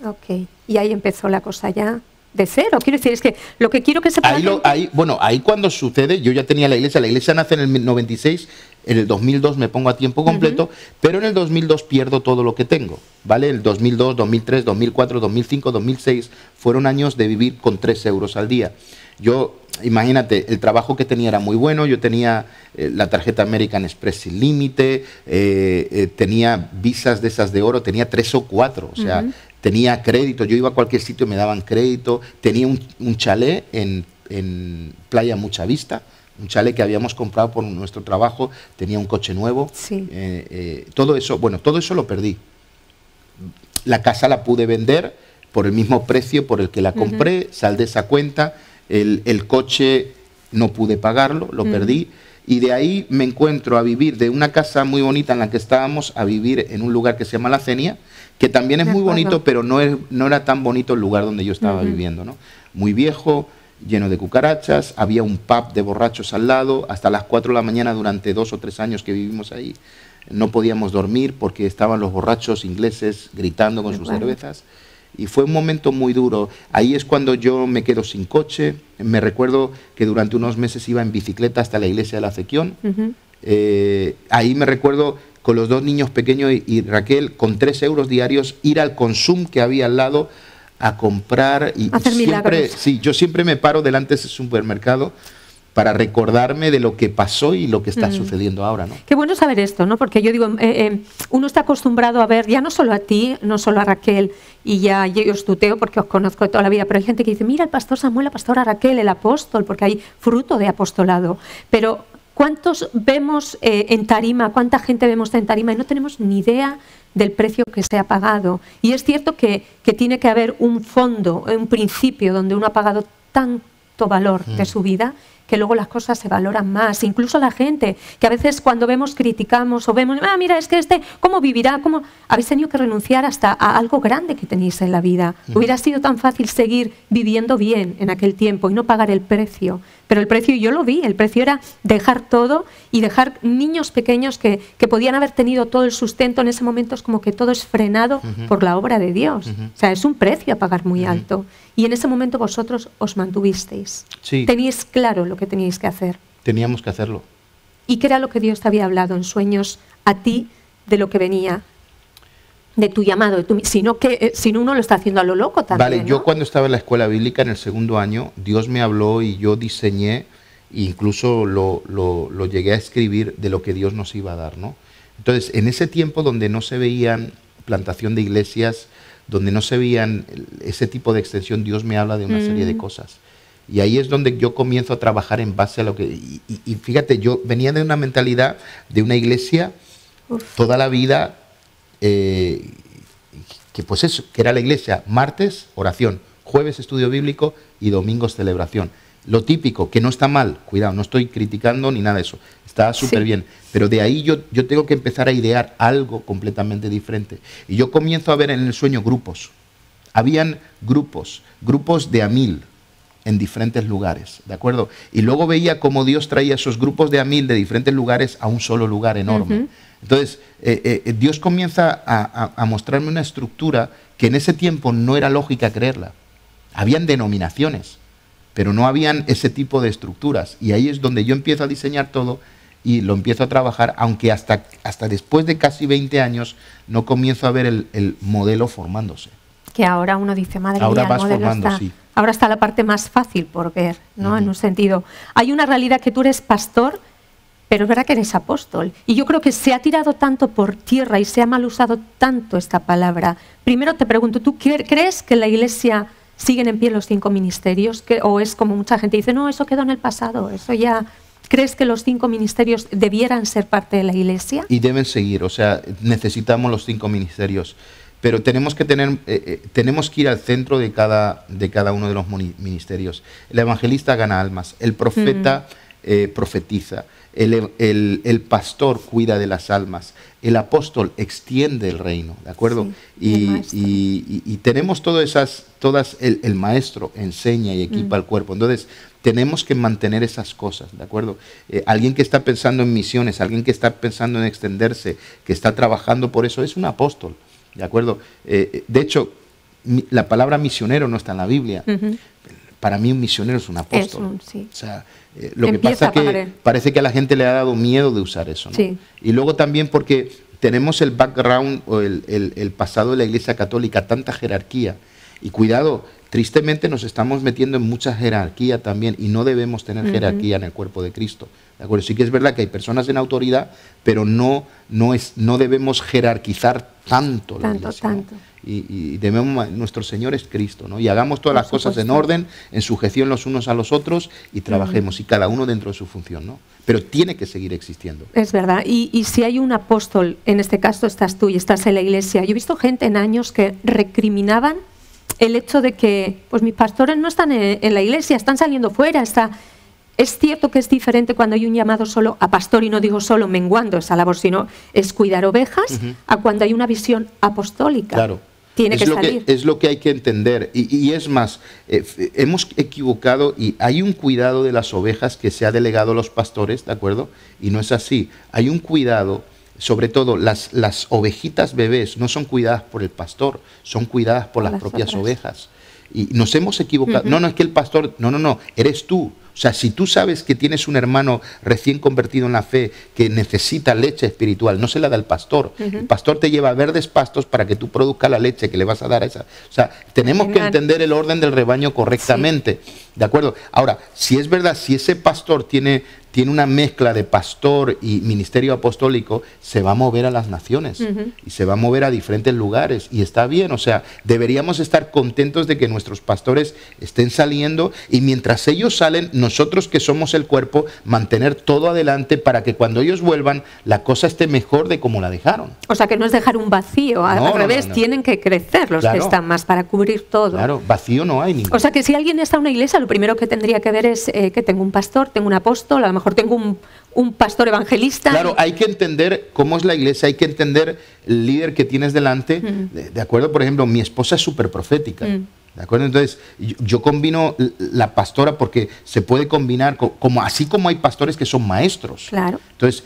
Ok, y ahí empezó la cosa ya de cero. Quiero decir, es que lo que quiero que se ahí cuando sucede, yo ya tenía la iglesia nace en el 96, en el 2002 me pongo a tiempo completo, pero en el 2002 pierdo todo lo que tengo, ¿vale? El 2002, 2003, 2004, 2005, 2006 fueron años de vivir con 3 euros al día. Yo, imagínate, el trabajo que tenía era muy bueno, yo tenía la tarjeta American Express sin límite, tenía visas de esas de oro, tenía 3 o 4, o sea, tenía crédito, yo iba a cualquier sitio y me daban crédito, tenía un chalet en Playa Mucha Vista, un chalet que habíamos comprado por nuestro trabajo, tenía un coche nuevo, todo eso lo perdí. La casa la pude vender por el mismo precio por el que la compré, saldé esa cuenta, el coche no pude pagarlo, lo perdí, y de ahí me encuentro a vivir de una casa muy bonita en la que estábamos a vivir en un lugar que se llama La Cenia, que también es muy bonito, pero no era tan bonito el lugar donde yo estaba viviendo, ¿no? Muy viejo, lleno de cucarachas, había un pub de borrachos al lado, hasta las 4 de la mañana durante 2 o 3 años que vivimos ahí, no podíamos dormir porque estaban los borrachos ingleses gritando con sus cervezas, y fue un momento muy duro. Ahí es cuando yo me quedo sin coche, me recuerdo que durante unos meses iba en bicicleta hasta la iglesia de la Cequión, ahí me recuerdo con los 2 niños pequeños y Raquel, con 3 euros diarios, ir al Consum que había al lado a comprar. Y hacer milagros. Sí, yo siempre me paro delante de ese supermercado para recordarme de lo que pasó y lo que está sucediendo ahora, ¿no? Qué bueno saber esto, ¿no? Porque yo digo, uno está acostumbrado a ver, ya no solo a ti, no solo a Raquel, y ya yo os tuteo porque os conozco de toda la vida, pero hay gente que dice, mira, el pastor Samuel, la pastora Raquel, el apóstol, porque hay fruto de apostolado. Pero ¿cuántos vemos en tarima, cuánta gente vemos en tarima y no tenemos ni idea del precio que se ha pagado? Y es cierto que tiene que haber un fondo, un principio donde uno ha pagado tanto valor de su vida que luego las cosas se valoran más. Incluso la gente, que a veces cuando vemos criticamos o vemos, mira, es que ¿cómo vivirá? ¿Cómo? Habéis tenido que renunciar hasta a algo grande que tenéis en la vida. Hubiera sido tan fácil seguir viviendo bien en aquel tiempo y no pagar el precio. Pero el precio, yo lo vi, el precio era dejar todo y dejar niños pequeños que podían haber tenido todo el sustento. En ese momento es como que todo es frenado por la obra de Dios. O sea, es un precio a pagar muy alto. Y en ese momento vosotros os mantuvisteis. Sí. Teníais claro lo que teníais que hacer. Teníamos que hacerlo. ¿Y qué era lo que Dios te había hablado en sueños a ti de lo que venía? De tu llamado, si no uno lo está haciendo a lo loco también. Vale, ¿no? yo cuando estaba en la escuela bíblica en el 2º año, Dios me habló y yo diseñé, incluso lo llegué a escribir de lo que Dios nos iba a dar, ¿no? Entonces, en ese tiempo donde no se veían plantación de iglesias, donde no se veían ese tipo de extensión, Dios me habla de una serie de cosas. Y ahí es donde yo comienzo a trabajar en base a lo que... Y fíjate, yo venía de una mentalidad de una iglesia toda la vida... que pues eso, que era la iglesia, martes oración, jueves estudio bíblico y domingos celebración. Lo típico, que no está mal, cuidado, no estoy criticando ni nada de eso, está súper bien, pero de ahí yo tengo que empezar a idear algo completamente diferente. Y yo comienzo a ver en el sueño grupos. Habían grupos de a 1000 en diferentes lugares, ¿de acuerdo? Y luego veía cómo Dios traía esos grupos de a 1000 de diferentes lugares a un solo lugar enorme. Entonces, Dios comienza a mostrarme una estructura que en ese tiempo no era lógica creerla. Habían denominaciones, pero no habían ese tipo de estructuras. Y ahí es donde yo empiezo a diseñar todo y lo empiezo a trabajar, aunque hasta después de casi 20 años no comienzo a ver el modelo formándose. Que ahora uno dice, madre ahora mía, vas el modelo formando, está... sí. Ahora está la parte más fácil por ver, ¿no? En un sentido. Hay una realidad que tú eres pastor, pero es verdad que eres apóstol. Y yo creo que se ha tirado tanto por tierra y se ha mal usado tanto esta palabra. Primero te pregunto, ¿tú crees que en la iglesia siguen en pie los 5 ministerios? ¿O es como mucha gente dice, no, eso quedó en el pasado, eso ya ¿Crees que los 5 ministerios debieran ser parte de la Iglesia? Y deben seguir, o sea, necesitamos los 5 ministerios. Pero tenemos que ir al centro de cada uno de los ministerios. El evangelista gana almas, el profeta profetiza, el pastor cuida de las almas, el apóstol extiende el reino, ¿de acuerdo? Sí, y tenemos el maestro enseña y equipa al cuerpo. Entonces, tenemos que mantener esas cosas, ¿de acuerdo? Alguien que está pensando en misiones, alguien que está pensando en extenderse, que está trabajando por eso, es un apóstol. ¿De acuerdo? De hecho, la palabra misionero no está en la Biblia. Para mí un misionero es un apóstol. Sí. O sea, lo que pasa es que parece que a la gente le ha dado miedo de usar eso, ¿no? Sí. Y luego también porque tenemos el background o el pasado de la Iglesia Católica, tanta jerarquía. Y cuidado, tristemente nos estamos metiendo en mucha jerarquía también y no debemos tener jerarquía en el cuerpo de Cristo. ¿De acuerdo? Sí que es verdad que hay personas en autoridad, pero no debemos jerarquizar tanto la Iglesia, ¿no? Y debemos, nuestro Señor es Cristo, ¿no? Y hagamos todas las cosas en orden, en sujeción los unos a los otros y trabajemos, y cada uno dentro de su función, ¿no? Pero tiene que seguir existiendo. Es verdad. Y si hay un apóstol, en este caso estás tú y estás en la Iglesia, yo he visto gente en años que recriminaban el hecho de que pues mis pastores no están en la Iglesia, están saliendo fuera, Es cierto que es diferente cuando hay un llamado solo a pastor, y no digo solo menguando esa labor, sino es cuidar ovejas, a cuando hay una visión apostólica. Claro. Tiene que salir. Es lo que hay que entender. Y es más, hemos equivocado y hay un cuidado de las ovejas que se ha delegado a los pastores, ¿de acuerdo? Y no es así. Hay un cuidado, sobre todo las ovejitas bebés no son cuidadas por el pastor, son cuidadas por las propias ovejas. Y nos hemos equivocado. No, es que el pastor, no, eres tú. O sea, si tú sabes que tienes un hermano recién convertido en la fe que necesita leche espiritual, no se la da el pastor. El pastor te lleva a verdes pastos para que tú produzcas la leche que le vas a dar a esa. O sea, tenemos que entender el orden del rebaño correctamente. Sí. ¿De acuerdo? Ahora, si es verdad, si ese pastor tiene una mezcla de pastor y ministerio apostólico, se va a mover a las naciones y se va a mover a diferentes lugares y está bien. O sea, deberíamos estar contentos de que nuestros pastores estén saliendo y mientras ellos salen, nosotros que somos el cuerpo, mantener todo adelante para que cuando ellos vuelvan, la cosa esté mejor de como la dejaron. O sea, que no es dejar un vacío, al revés, tienen que crecer los que están más para cubrir todo. Claro, vacío no hay ninguno. O sea, que si alguien está en una iglesia, lo primero que tendría que ver es que tengo un pastor, tengo un apóstol, a lo mejor tengo un pastor evangelista. Claro, hay que entender cómo es la iglesia, hay que entender el líder que tienes delante. De acuerdo, por ejemplo, mi esposa es súper profética. ¿De acuerdo? Entonces, yo combino la pastora porque se puede combinar, así como hay pastores que son maestros. Claro. Entonces,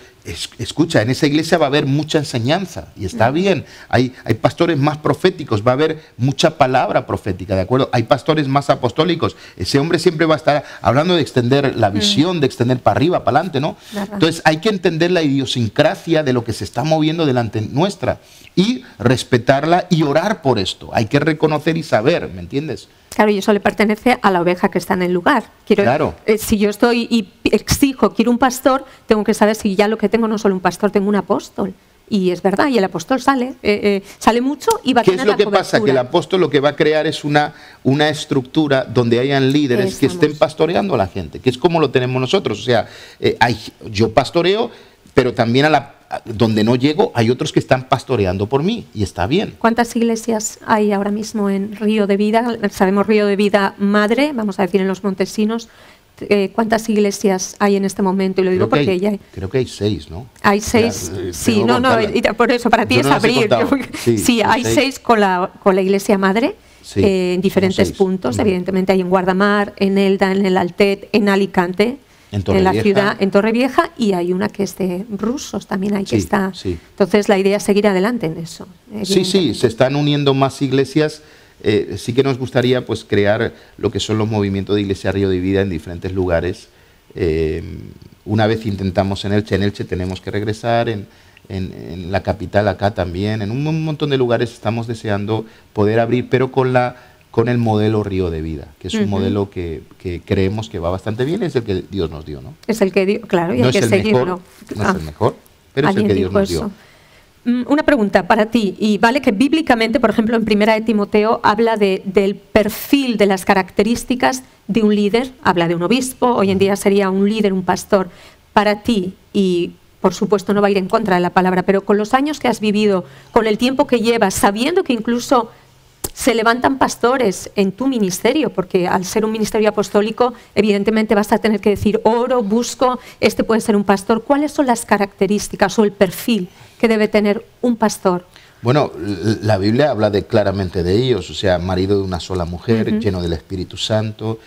escucha, en esa iglesia va a haber mucha enseñanza y está bien. Hay pastores más proféticos, va a haber mucha palabra profética, ¿de acuerdo? Hay pastores más apostólicos. Ese hombre siempre va a estar hablando de extender la visión, de extender para arriba, para adelante, ¿no? Entonces, hay que entender la idiosincrasia de lo que se está moviendo delante nuestra y respetarla y orar por esto. Hay que reconocer y saber, ¿me entiendes? Claro, y eso le pertenece a la oveja que está en el lugar. Claro. Si yo estoy y exijo, quiero un pastor, tengo que saber si ya lo que tengo no solo un pastor, tengo un apóstol. Y es verdad, y el apóstol sale mucho y va a tener la cobertura. ¿Qué es lo que pasa? Que el apóstol lo que va a crear es una estructura donde hayan líderes que estén pastoreando a la gente, que es como lo tenemos nosotros. O sea, yo pastoreo, pero también donde no llego, hay otros que están pastoreando por mí y está bien. ¿Cuántas iglesias hay ahora mismo en Río de Vida? Sabemos Río de Vida Madre, vamos a decir en los Montesinos. ¿Cuántas iglesias hay en este momento? Y lo digo porque ya hay. Creo que hay 6, ¿no? Hay 6, sí, por eso para ti es abrir. Sí, hay 6 con la iglesia madre. Sí, en diferentes puntos. Evidentemente hay en Guardamar, en Elda, en el Altet, en Alicante. En la ciudad, en Torrevieja, y hay una que es de rusos, también hay que está. Sí. Entonces la idea es seguir adelante en eso. Sí, se están uniendo más iglesias. Sí que nos gustaría pues crear lo que son los movimientos de Iglesia Río de Vida en diferentes lugares. Una vez intentamos en Elche tenemos que regresar, en la capital acá también, en un montón de lugares estamos deseando poder abrir, pero con el modelo Río de Vida, que es un modelo que creemos que va bastante bien, es el que Dios nos dio, ¿no? Es el que Dios, claro, y no hay que seguirlo. No es el mejor, pero es el que Dios nos dio. Una pregunta para ti, y vale que bíblicamente, por ejemplo, en Primera de Timoteo habla del perfil, de las características de un líder, habla de un obispo, hoy en día sería un líder, un pastor. Para ti, y por supuesto no va a ir en contra de la palabra, pero con los años que has vivido, con el tiempo que llevas, sabiendo que incluso se levantan pastores en tu ministerio, porque al ser un ministerio apostólico, evidentemente vas a tener que decir, oro, busco, este puede ser un pastor. ¿Cuáles son las características o el perfil que debe tener un pastor? Bueno, la Biblia habla claramente de ellos, o sea, marido de una sola mujer, lleno del Espíritu Santo,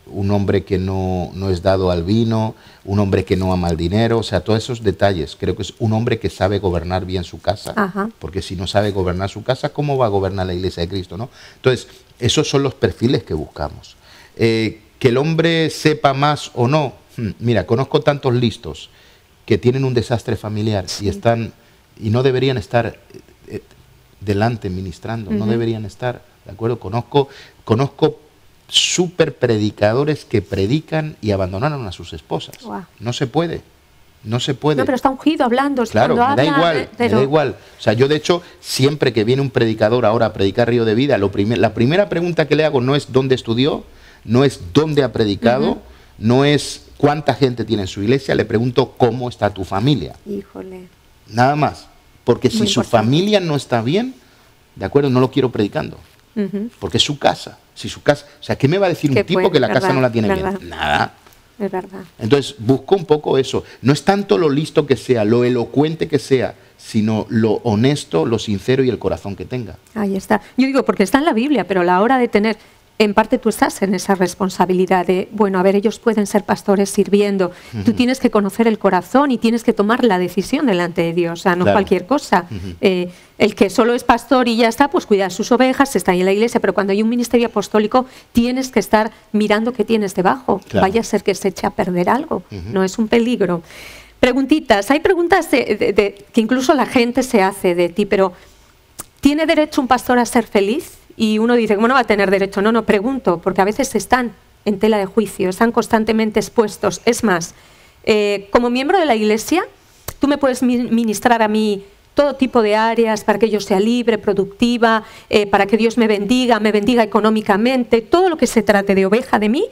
un hombre que no es dado al vino, un hombre que no ama el dinero, o sea, todos esos detalles. Creo que es un hombre que sabe gobernar bien su casa, porque si no sabe gobernar su casa, ¿cómo va a gobernar la Iglesia de Cristo, no? Entonces, esos son los perfiles que buscamos. Que el hombre sepa más o no, mira, conozco tantos listos que tienen un desastre familiar y no deberían estar delante ministrando, no deberían estar, ¿de acuerdo? Conozco súper predicadores que predican y abandonaron a sus esposas. Wow. No se puede. No se puede. No, pero está ungido hablando. Claro, me da igual, me da igual. O sea, yo de hecho, siempre que viene un predicador ahora a predicar Río de Vida, la primera pregunta que le hago no es dónde estudió, no es dónde ha predicado, no es cuánta gente tiene en su iglesia, le pregunto cómo está tu familia. Híjole. Nada más. Porque si su familia no está bien, ¿de acuerdo? No lo quiero predicando. Porque es su casa. Si su casa, o sea, ¿qué me va a decir un tipo que la casa no la tiene bien? Nada. Es verdad. Entonces, busco un poco eso. No es tanto lo listo que sea, lo elocuente que sea, sino lo honesto, lo sincero y el corazón que tenga. Ahí está. Yo digo, porque está en la Biblia, pero a la hora de tener, en parte tú estás en esa responsabilidad de, bueno, a ver, ellos pueden ser pastores sirviendo. Tú tienes que conocer el corazón y tienes que tomar la decisión delante de Dios, o sea, no cualquier cosa. El que solo es pastor y ya está, pues cuidar sus ovejas, está ahí en la iglesia, pero cuando hay un ministerio apostólico tienes que estar mirando qué tienes debajo. Vaya a ser que se eche a perder algo, no es un peligro. Preguntitas, hay preguntas que incluso la gente se hace de ti, pero ¿tiene derecho un pastor a ser feliz? Y uno dice, ¿cómo no va a tener derecho? No, pregunto, porque a veces están en tela de juicio, están constantemente expuestos. Es más, como miembro de la iglesia, tú me puedes ministrar a mí todo tipo de áreas para que yo sea libre, productiva, para que Dios me bendiga económicamente, todo lo que se trate de oveja de mí,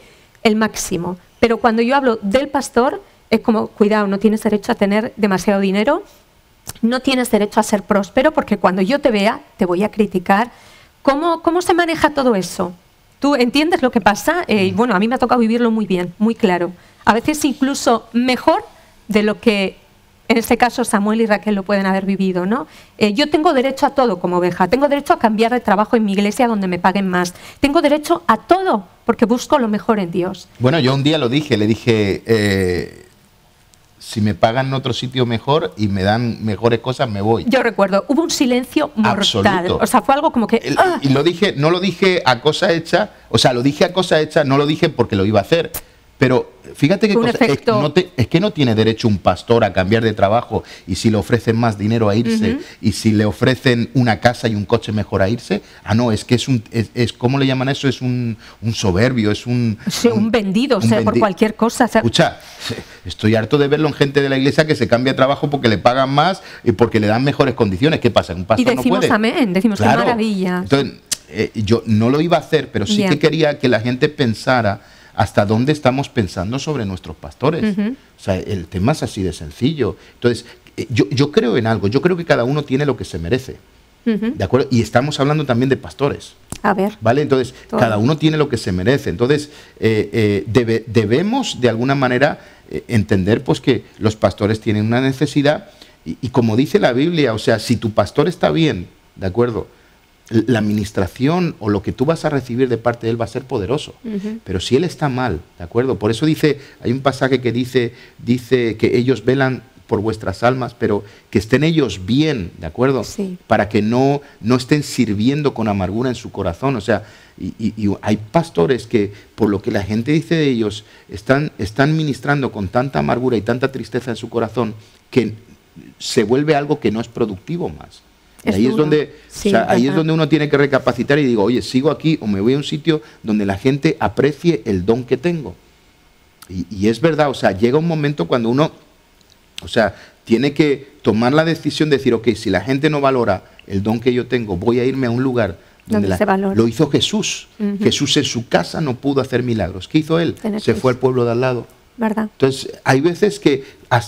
el máximo. Pero cuando yo hablo del pastor, es como, cuidado, no tienes derecho a tener demasiado dinero, no tienes derecho a ser próspero, porque cuando yo te vea, te voy a criticar. ¿Cómo se maneja todo eso? ¿Tú entiendes lo que pasa? Bueno, a mí me ha tocado vivirlo muy bien, muy claro. A veces incluso mejor de lo que, en este caso, Samuel y Raquel lo pueden haber vivido, ¿no? Yo tengo derecho a todo como oveja. Tengo derecho a cambiar de trabajo en mi iglesia donde me paguen más. Tengo derecho a todo porque busco lo mejor en Dios. Bueno, yo un día lo dije, le dije... si me pagan en otro sitio mejor y me dan mejores cosas, me voy. Yo recuerdo, hubo un silencio mortal. Absoluto. O sea, fue algo como que... Y lo dije, no lo dije a cosa hecha, o sea, lo dije a cosa hecha, no lo dije porque lo iba a hacer. Pero fíjate que es que no tiene derecho un pastor a cambiar de trabajo y si le ofrecen más dinero a irse y si le ofrecen una casa y un coche mejor a irse. No, es que es ¿cómo le llaman eso? Es un soberbio, es un vendido, o sea, por cualquier cosa. O sea, escucha, estoy harto de verlo en gente de la iglesia que se cambia de trabajo porque le pagan más y porque le dan mejores condiciones. ¿Qué pasa? Un pastor no puede. Y decimos amén, decimos qué maravilla. Entonces, yo no lo iba a hacer, pero sí que quería que la gente pensara hasta dónde estamos pensando sobre nuestros pastores. O sea, el tema es así de sencillo. Entonces, yo creo en algo. Yo creo que cada uno tiene lo que se merece. ¿De acuerdo? Y estamos hablando también de pastores. A ver. ¿Vale? Entonces, cada uno tiene lo que se merece. Entonces, debemos, de alguna manera, entender pues que los pastores tienen una necesidad y como dice la Biblia, o sea, si tu pastor está bien, ¿de acuerdo?, la administración o lo que tú vas a recibir de parte de él va a ser poderoso. Pero si él está mal, ¿de acuerdo? Por eso hay un pasaje que dice que ellos velan por vuestras almas, pero que estén ellos bien, ¿de acuerdo? Sí. Para que no estén sirviendo con amargura en su corazón. O sea, y hay pastores que, por lo que la gente dice de ellos, están ministrando con tanta amargura y tanta tristeza en su corazón que se vuelve algo que no es productivo más. Y ahí es donde, ahí es donde uno tiene que recapacitar y digo, oye, ¿sigo aquí o me voy a un sitio donde la gente aprecie el don que tengo? Y es verdad, o sea, llega un momento cuando uno O sea, tiene que tomar la decisión de decir, ok, si la gente no valora el don que yo tengo, voy a irme a un lugar donde se valora. Lo hizo Jesús. Jesús en su casa no pudo hacer milagros. ¿Qué hizo él? Se fue al pueblo de al lado. ¿Verdad? Entonces, hay veces que,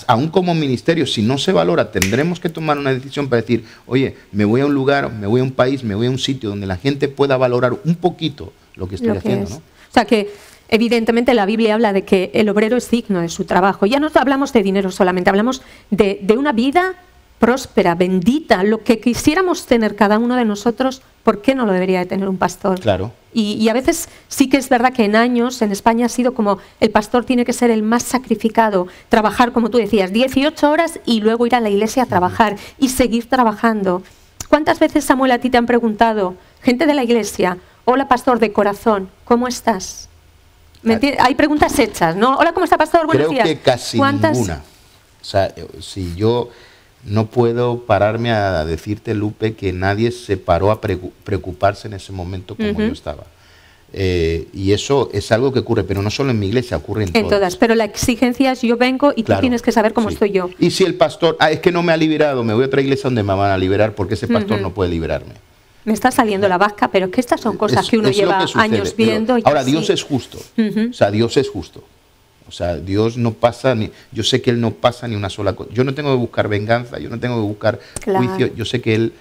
aún como ministerio, si no se valora, tendremos que tomar una decisión para decir, oye, me voy a un lugar, me voy a un país, me voy a un sitio donde la gente pueda valorar un poquito lo que estoy haciendo, ¿no? O sea que, evidentemente, la Biblia habla de que el obrero es digno de su trabajo. Ya no hablamos de dinero solamente, hablamos de una vida próspera, bendita, lo que quisiéramos tener cada uno de nosotros. ¿Por qué no lo debería de tener un pastor? Claro. Y a veces sí que es verdad que en años en España ha sido como el pastor tiene que ser el más sacrificado, trabajar, como tú decías, 18 horas y luego ir a la iglesia a trabajar y seguir trabajando. ¿Cuántas veces, Samuel, a ti te han preguntado, gente de la iglesia, hola pastor, de corazón, ¿cómo estás? Hay preguntas hechas, ¿no? Hola, ¿cómo está pastor? Buenos días. Creo que casi ninguna. O sea, si yo... No puedo pararme a decirte, Lupe, que nadie se paró a preocuparse en ese momento como yo estaba. Y eso es algo que ocurre, pero no solo en mi iglesia, ocurre en todas. Pero la exigencia es yo vengo y tú tienes que saber cómo estoy yo. Y si el pastor, es que no me ha liberado, me voy a otra iglesia donde me van a liberar porque ese pastor no puede liberarme. Me está saliendo la vasca, pero es que estas son cosas que uno lleva años viendo. Ahora, Dios es justo. O sea, Dios es justo. O sea, Dios no pasa ni... Yo sé que Él no pasa ni una sola cosa. Yo no tengo que buscar venganza, yo no tengo que buscar juicio. Yo sé que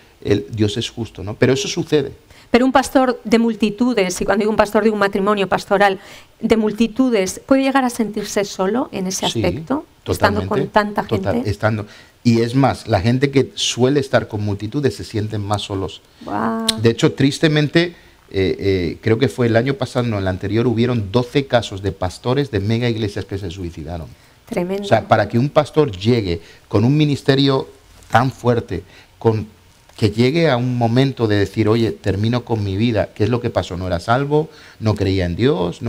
Dios es justo, ¿no? Pero eso sucede. Pero un pastor de multitudes, y cuando digo un pastor de un matrimonio pastoral de multitudes, ¿puede llegar a sentirse solo en ese aspecto? Sí, estando con tanta gente. Y es más, la gente que suele estar con multitudes se sienten más solos. Wow. De hecho, tristemente... creo que fue el año pasado, no, el anterior, hubieron 12 casos de pastores de mega iglesias que se suicidaron. Tremendo. O sea, para que un pastor llegue con un ministerio tan fuerte, que llegue a un momento de decir, oye, termino con mi vida, ¿qué es lo que pasó? ¿No era salvo? ¿No creía en Dios?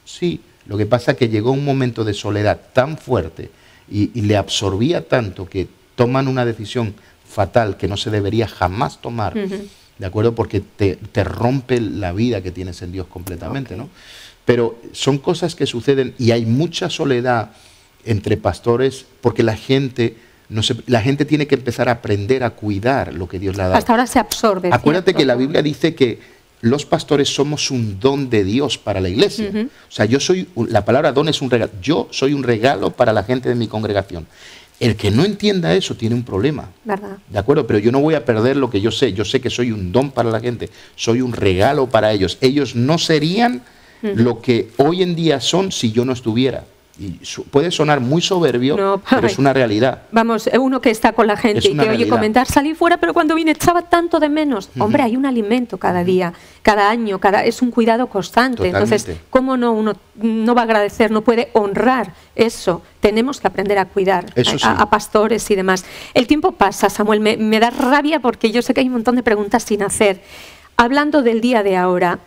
Sí, lo que pasa es que llegó un momento de soledad tan fuerte y le absorbía tanto que toman una decisión fatal que no se debería jamás tomar. ¿De acuerdo? Porque te rompe la vida que tienes en Dios completamente, ¿no? Pero son cosas que suceden y hay mucha soledad entre pastores porque la gente tiene que empezar a aprender a cuidar lo que Dios le ha dado. Hasta ahora se absorbe. Acuérdate que la Biblia dice que los pastores somos un don de Dios para la iglesia. O sea, la palabra don es un regalo. Yo soy un regalo para la gente de mi congregación. El que no entienda eso tiene un problema. ¿Verdad? ¿De acuerdo? Pero yo no voy a perder lo que yo sé. Yo sé que soy un don para la gente. Soy un regalo para ellos. Ellos no serían lo que hoy en día son si yo no estuviera. Y puede sonar muy soberbio, pero es una realidad. Vamos, uno que está con la gente y que oye comentar, salí fuera, pero cuando vine echaba tanto de menos. Hombre, hay un alimento cada día, cada año, es un cuidado constante. Totalmente. Entonces, ¿cómo no uno no va a agradecer, no puede honrar eso? Tenemos que aprender a cuidar a pastores y demás. El tiempo pasa, Samuel, me da rabia porque yo sé que hay un montón de preguntas sin hacer. Hablando del día de ahora,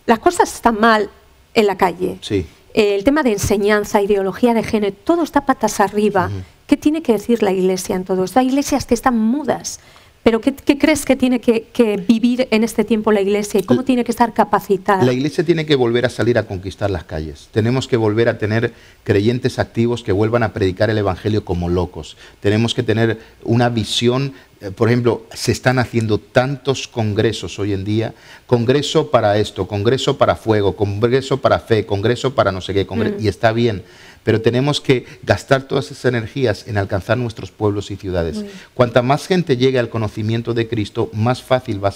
las cosas están mal en la calle. Sí. El tema de enseñanza, ideología de género, todo está patas arriba. ¿Qué tiene que decir la Iglesia en todo esto? Hay iglesias que están mudas, pero ¿qué crees que tiene que vivir en este tiempo la Iglesia y cómo tiene que estar capacitada? La Iglesia tiene que volver a salir a conquistar las calles. Tenemos que volver a tener creyentes activos que vuelvan a predicar el Evangelio como locos. Tenemos que tener una visión. Por ejemplo, se están haciendo tantos congresos hoy en día, congreso para esto, congreso para fuego, congreso para fe, congreso para no sé qué, y está bien, pero tenemos que gastar todas esas energías en alcanzar nuestros pueblos y ciudades. Cuanta más gente llegue al conocimiento de Cristo, más fácil va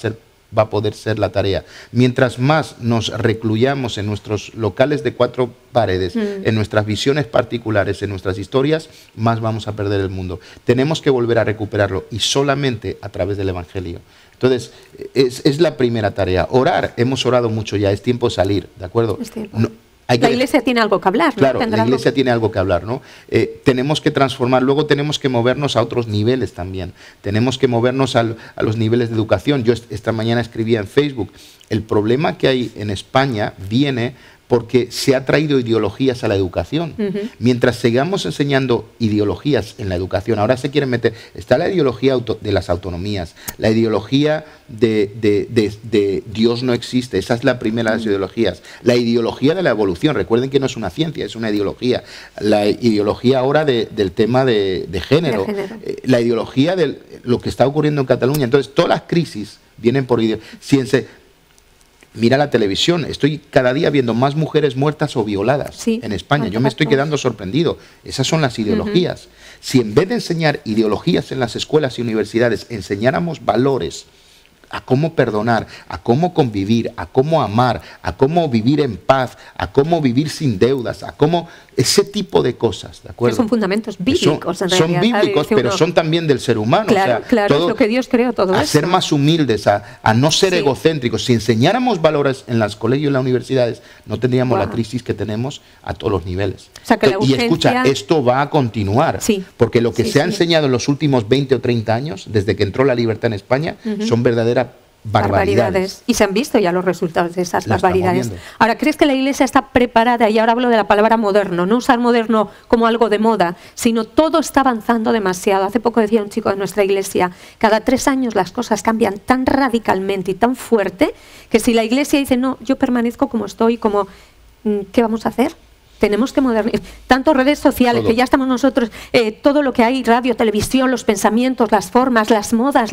a poder ser la tarea. Mientras más nos recluyamos en nuestros locales de 4 paredes, en nuestras visiones particulares, en nuestras historias, más vamos a perder el mundo. Tenemos que volver a recuperarlo y solamente a través del Evangelio. Entonces, es la primera tarea. Orar, hemos orado mucho ya, es tiempo de salir, ¿de acuerdo? La Iglesia tiene algo que hablar, ¿no? Claro, la Iglesia tiene algo que hablar, ¿no? Tenemos que transformar, luego tenemos que movernos a otros niveles también. Tenemos que movernos a los niveles de educación. Yo esta mañana escribía en Facebook, el problema que hay en España viene porque se ha traído ideologías a la educación. Mientras sigamos enseñando ideologías en la educación, ahora se quieren meter, está la ideología de las autonomías, la ideología de Dios no existe, esa es la primera de las ideologías, la ideología de la evolución, recuerden que no es una ciencia, es una ideología, la ideología ahora del tema de género, la ideología de lo que está ocurriendo en Cataluña. Entonces todas las crisis vienen por ideología. Mira la televisión, estoy cada día viendo más mujeres muertas o violadas en España. Yo me estoy quedando sorprendido. Esas son las ideologías. Si en vez de enseñar ideologías en las escuelas y universidades, enseñáramos valores, a cómo perdonar, a cómo convivir, a cómo amar, a cómo vivir en paz, a cómo vivir sin deudas, a cómo ese tipo de cosas, ¿de acuerdo? Que son fundamentos bíblicos, en realidad. Son bíblicos, pero son también del ser humano. Claro, o sea, claro, es lo que Dios creó todo eso. A ser más humildes, a no ser egocéntricos. Si enseñáramos valores en los colegios y en las universidades, no tendríamos la crisis que tenemos a todos los niveles. O sea, que la urgencia... Y escucha, esto va a continuar, porque lo que se ha enseñado en los últimos 20 o 30 años, desde que entró la libertad en España, son verdaderas barbaridades. Y se han visto ya los resultados de esas barbaridades. Ahora, ¿crees que la Iglesia está preparada? Y ahora hablo de la palabra moderno, no usar moderno como algo de moda, sino todo está avanzando demasiado. Hace poco decía un chico de nuestra Iglesia, cada 3 años las cosas cambian tan radicalmente y tan fuerte, que si la Iglesia dice, no, yo permanezco como estoy, ¿qué vamos a hacer? Tenemos que modernizar, tanto redes sociales, que ya estamos nosotros, todo lo que hay, radio, televisión, los pensamientos, las formas, las modas,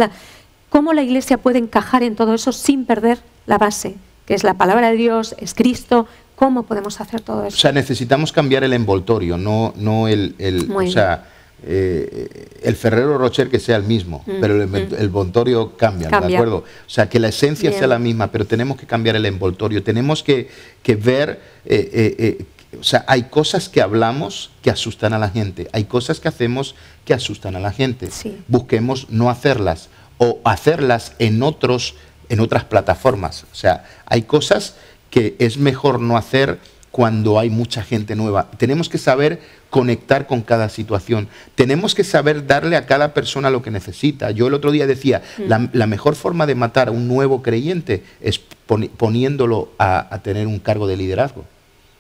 ¿cómo la Iglesia puede encajar en todo eso sin perder la base, que es la palabra de Dios, es Cristo? ¿Cómo podemos hacer todo eso? O sea, necesitamos cambiar el envoltorio, no el Ferrero Rocher que sea el mismo, pero el envoltorio cambia, ¿de acuerdo? O sea, que la esencia sea la misma, pero tenemos que cambiar el envoltorio, tenemos que ver... o sea, hay cosas que hablamos que asustan a la gente, hay cosas que hacemos que asustan a la gente. Busquemos no hacerlas, o hacerlas en otras plataformas. O sea, hay cosas que es mejor no hacer cuando hay mucha gente nueva. Tenemos que saber conectar con cada situación. Tenemos que saber darle a cada persona lo que necesita. Yo el otro día decía, la mejor forma de matar a un nuevo creyente es poniéndolo a tener un cargo de liderazgo.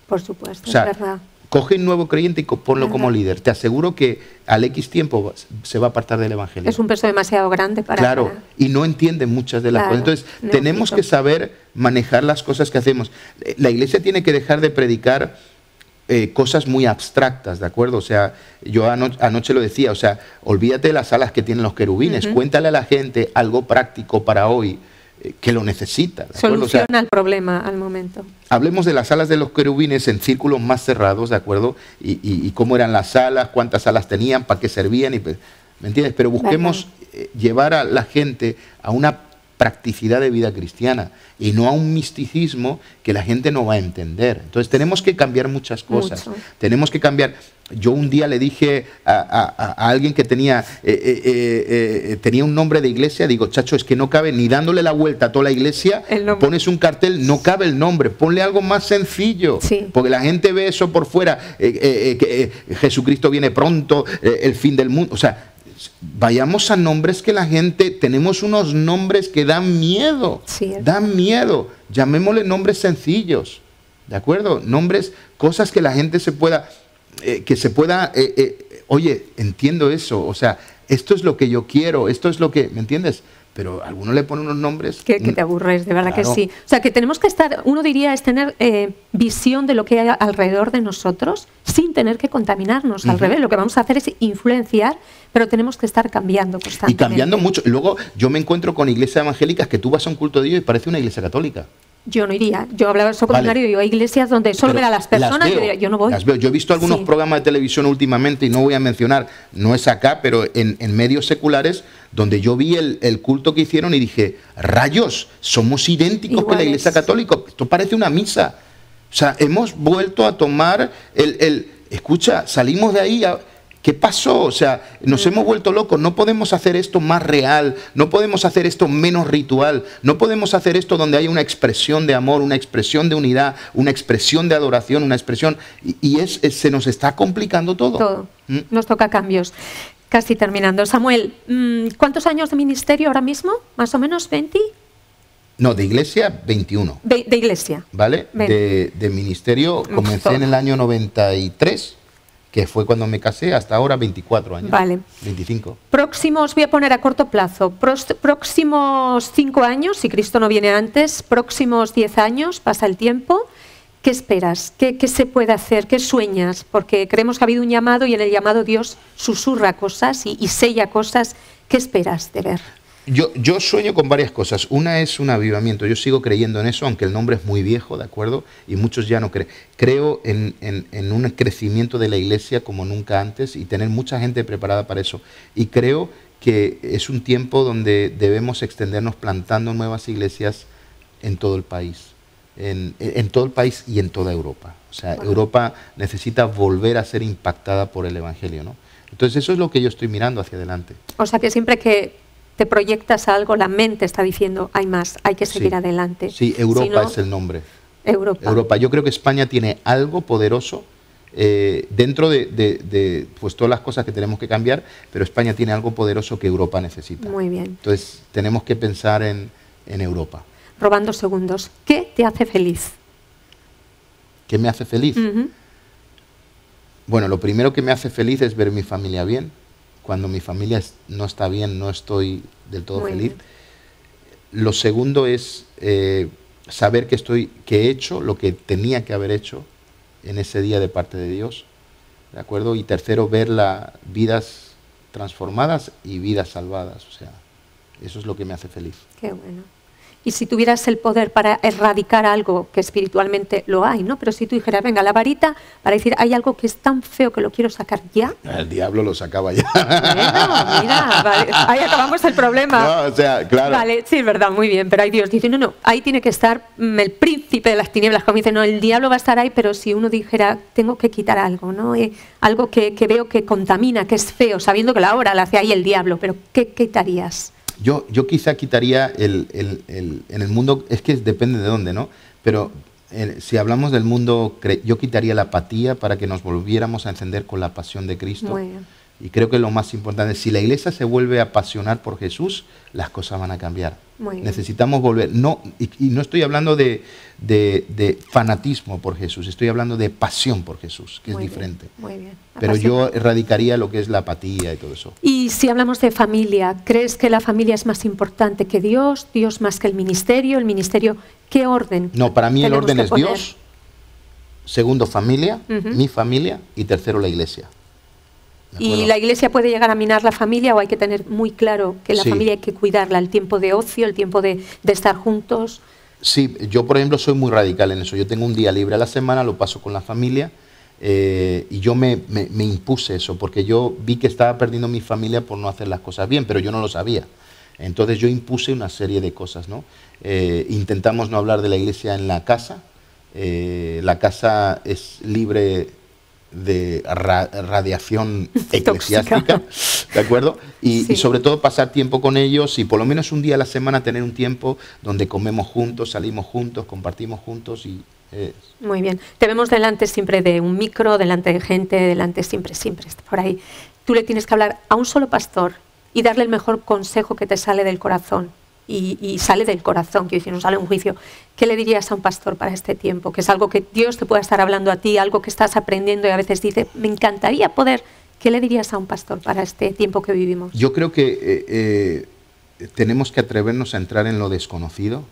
Por supuesto, o sea, es verdad. Coge un nuevo creyente y ponlo como líder. Te aseguro que al X tiempo se va a apartar del evangelio. Es un peso demasiado grande para... Claro, y no entiende muchas de las cosas. Entonces, tenemos que saber manejar las cosas que hacemos. La Iglesia tiene que dejar de predicar cosas muy abstractas, ¿de acuerdo? O sea, yo anoche lo decía, o sea, olvídate de las alas que tienen los querubines, cuéntale a la gente algo práctico para hoy, que lo necesita. Soluciona el problema al momento. Hablemos de las alas de los querubines en círculos más cerrados, ¿de acuerdo? Y cómo eran las alas, cuántas alas tenían, para qué servían, ¿me entiendes? Pero busquemos llevar a la gente a una practicidad de vida cristiana y no a un misticismo que la gente no va a entender. Entonces tenemos que cambiar muchas cosas. Tenemos que cambiar... Yo un día le dije a alguien que tenía un nombre de iglesia, digo, chacho, es que no cabe ni dándole la vuelta a toda la iglesia, pones un cartel, no cabe el nombre, ponle algo más sencillo, porque la gente ve eso por fuera, Jesucristo viene pronto, el fin del mundo, o sea, vayamos a nombres que la gente, tenemos unos nombres que dan miedo, llamémosle nombres sencillos, ¿de acuerdo? Nombres, cosas que la gente se pueda... oye, entiendo eso, o sea, esto es lo que yo quiero, esto es lo que, ¿me entiendes? Pero alguno le pone unos nombres... Que te aburres, de verdad que sí. O sea, que tenemos que estar, uno diría, es tener visión de lo que hay alrededor de nosotros sin tener que contaminarnos. Al revés, lo que vamos a hacer es influenciar, pero tenemos que estar cambiando constantemente. Y cambiando mucho. Luego yo me encuentro con iglesias evangélicas que tú vas a un culto de Dios y parece una iglesia católica. Yo no iría. Yo hablaba eso contrario. Yo hay iglesias donde solo ver a las personas, yo no voy. Las veo. Yo he visto algunos programas de televisión últimamente, y no voy a mencionar, no es acá, pero en medios seculares, donde yo vi el culto que hicieron y dije, rayos, somos idénticos que la iglesia católica. Esto parece una misa. O sea, hemos vuelto a tomar escucha, salimos de ahí... ¿Qué pasó? O sea, nos hemos vuelto locos, no podemos hacer esto más real, no podemos hacer esto menos ritual, no podemos hacer esto donde haya una expresión de amor, una expresión de unidad, una expresión de adoración, una expresión... se nos está complicando todo. Todo. Nos toca cambios. Casi terminando. Samuel, ¿cuántos años de ministerio ahora mismo? ¿Más o menos 20? No, de iglesia 21. De iglesia. ¿Vale? De ministerio comencé en el año 93, que fue cuando me casé, hasta ahora 24 años. Vale. 25. Próximos, voy a poner a corto plazo, próximos 5 años, si Cristo no viene antes, próximos 10 años, pasa el tiempo. ¿Qué esperas? ¿Qué se puede hacer? ¿Qué sueñas? Porque creemos que ha habido un llamado y en el llamado Dios susurra cosas y sella cosas. ¿Qué esperas de ver? Yo sueño con varias cosas. Una es un avivamiento. Yo sigo creyendo en eso, aunque el nombre es muy viejo, ¿de acuerdo? Y muchos ya no creen. Creo en un crecimiento de la iglesia como nunca antes y tener mucha gente preparada para eso. Y creo que es un tiempo donde debemos extendernos plantando nuevas iglesias en todo el país. En todo el país y en toda Europa. O sea, bueno, Europa necesita volver a ser impactada por el Evangelio, ¿no? Entonces eso es lo que yo estoy mirando hacia adelante. O sea, que siempre que te proyectas a algo, la mente está diciendo, hay más, hay que seguir adelante. Sí, Europa si no, es el nombre. Europa. Yo creo que España tiene algo poderoso dentro de pues todas las cosas que tenemos que cambiar, pero España tiene algo poderoso que Europa necesita. Muy bien. Entonces tenemos que pensar en Europa. Robando segundos. ¿Qué te hace feliz? ¿Qué me hace feliz? Bueno, lo primero que me hace feliz es ver mi familia bien. Cuando mi familia no está bien, no estoy del todo feliz. Lo segundo es saber que he hecho lo que tenía que haber hecho en ese día de parte de Dios. ¿De acuerdo? Y tercero, ver vidas transformadas y vidas salvadas. O sea, eso es lo que me hace feliz. Qué bueno. Y si tuvieras el poder para erradicar algo que espiritualmente lo hay, ¿no? Pero si tú dijeras, venga, la varita, para decir, hay algo que es tan feo que lo quiero sacar ya. El diablo lo sacaba ya. Bueno, mira, vale, ahí acabamos el problema. No, o sea, claro. Vale, sí, es verdad, muy bien, pero ahí Dios dice, no, ahí tiene que estar el príncipe de las tinieblas, como dice, no, el diablo va a estar ahí, pero si uno dijera, tengo que quitar algo, ¿no? Algo que veo que contamina, que es feo, sabiendo que la obra la hace ahí el diablo, pero ¿qué quitarías? Yo quizá quitaría en el mundo, es que depende de dónde, ¿no? Pero si hablamos del mundo, yo quitaría la apatía para que nos volviéramos a encender con la pasión de Cristo. Muy bien. Y creo que lo más importante, si la iglesia se vuelve a apasionar por Jesús, las cosas van a cambiar. Necesitamos volver, y no estoy hablando de fanatismo por Jesús, estoy hablando de pasión por Jesús, que es diferente. Muy bien. Pero yo erradicaría lo que es la apatía y todo eso. Y si hablamos de familia, ¿crees que la familia es más importante que Dios? ¿Dios más que el ministerio? ¿Qué orden? No, para mí el orden es Dios, segundo familia, mi familia, y tercero la iglesia. ¿Y la iglesia puede llegar a minar la familia o hay que tener muy claro que la familia hay que cuidarla, el tiempo de ocio, el tiempo de estar juntos? Sí, yo por ejemplo soy muy radical en eso. Yo tengo un día libre a la semana, lo paso con la familia y yo me impuse eso porque yo vi que estaba perdiendo mi familia por no hacer las cosas bien, pero yo no lo sabía. Entonces yo impuse una serie de cosas, ¿no? Intentamos no hablar de la iglesia en la casa. La casa es libre de radiación eclesiástica, ¿de acuerdo? Y sobre todo pasar tiempo con ellos y por lo menos un día a la semana tener un tiempo donde comemos juntos, salimos juntos, compartimos juntos y... Muy bien. Te vemos delante siempre de un micro, delante de gente, delante siempre por ahí. Tú le tienes que hablar a un solo pastor y darle el mejor consejo que te sale del corazón. Y sale del corazón, que si no sale un juicio. ¿Qué le dirías a un pastor para este tiempo? Que es algo que Dios te pueda estar hablando a ti, algo que estás aprendiendo y a veces dice, me encantaría poder. ¿Qué le dirías a un pastor para este tiempo que vivimos? Yo creo que tenemos que atrevernos a entrar en lo desconocido,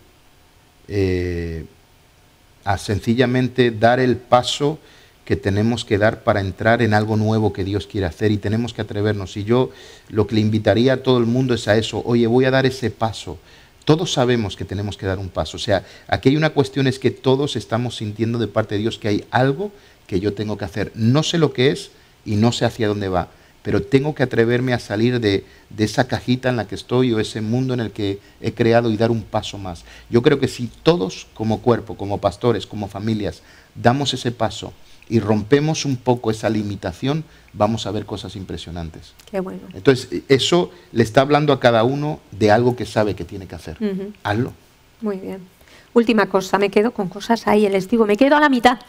a sencillamente dar el paso que tenemos que dar para entrar en algo nuevo que Dios quiere hacer y tenemos que atrevernos. Y yo lo que le invitaría a todo el mundo es a eso. Oye, voy a dar ese paso. Todos sabemos que tenemos que dar un paso. O sea, aquí hay una cuestión, es que todos estamos sintiendo de parte de Dios que hay algo que yo tengo que hacer. No sé lo que es y no sé hacia dónde va, pero tengo que atreverme a salir de esa cajita en la que estoy o ese mundo en el que he creado y dar un paso más. Yo creo que si todos como cuerpo, como pastores, como familias, damos ese paso y rompemos un poco esa limitación, vamos a ver cosas impresionantes. Qué bueno. Entonces, eso le está hablando a cada uno de algo que sabe que tiene que hacer. Hazlo. Muy bien. Última cosa, me quedo con cosas ahí, les digo, me quedo a la mitad.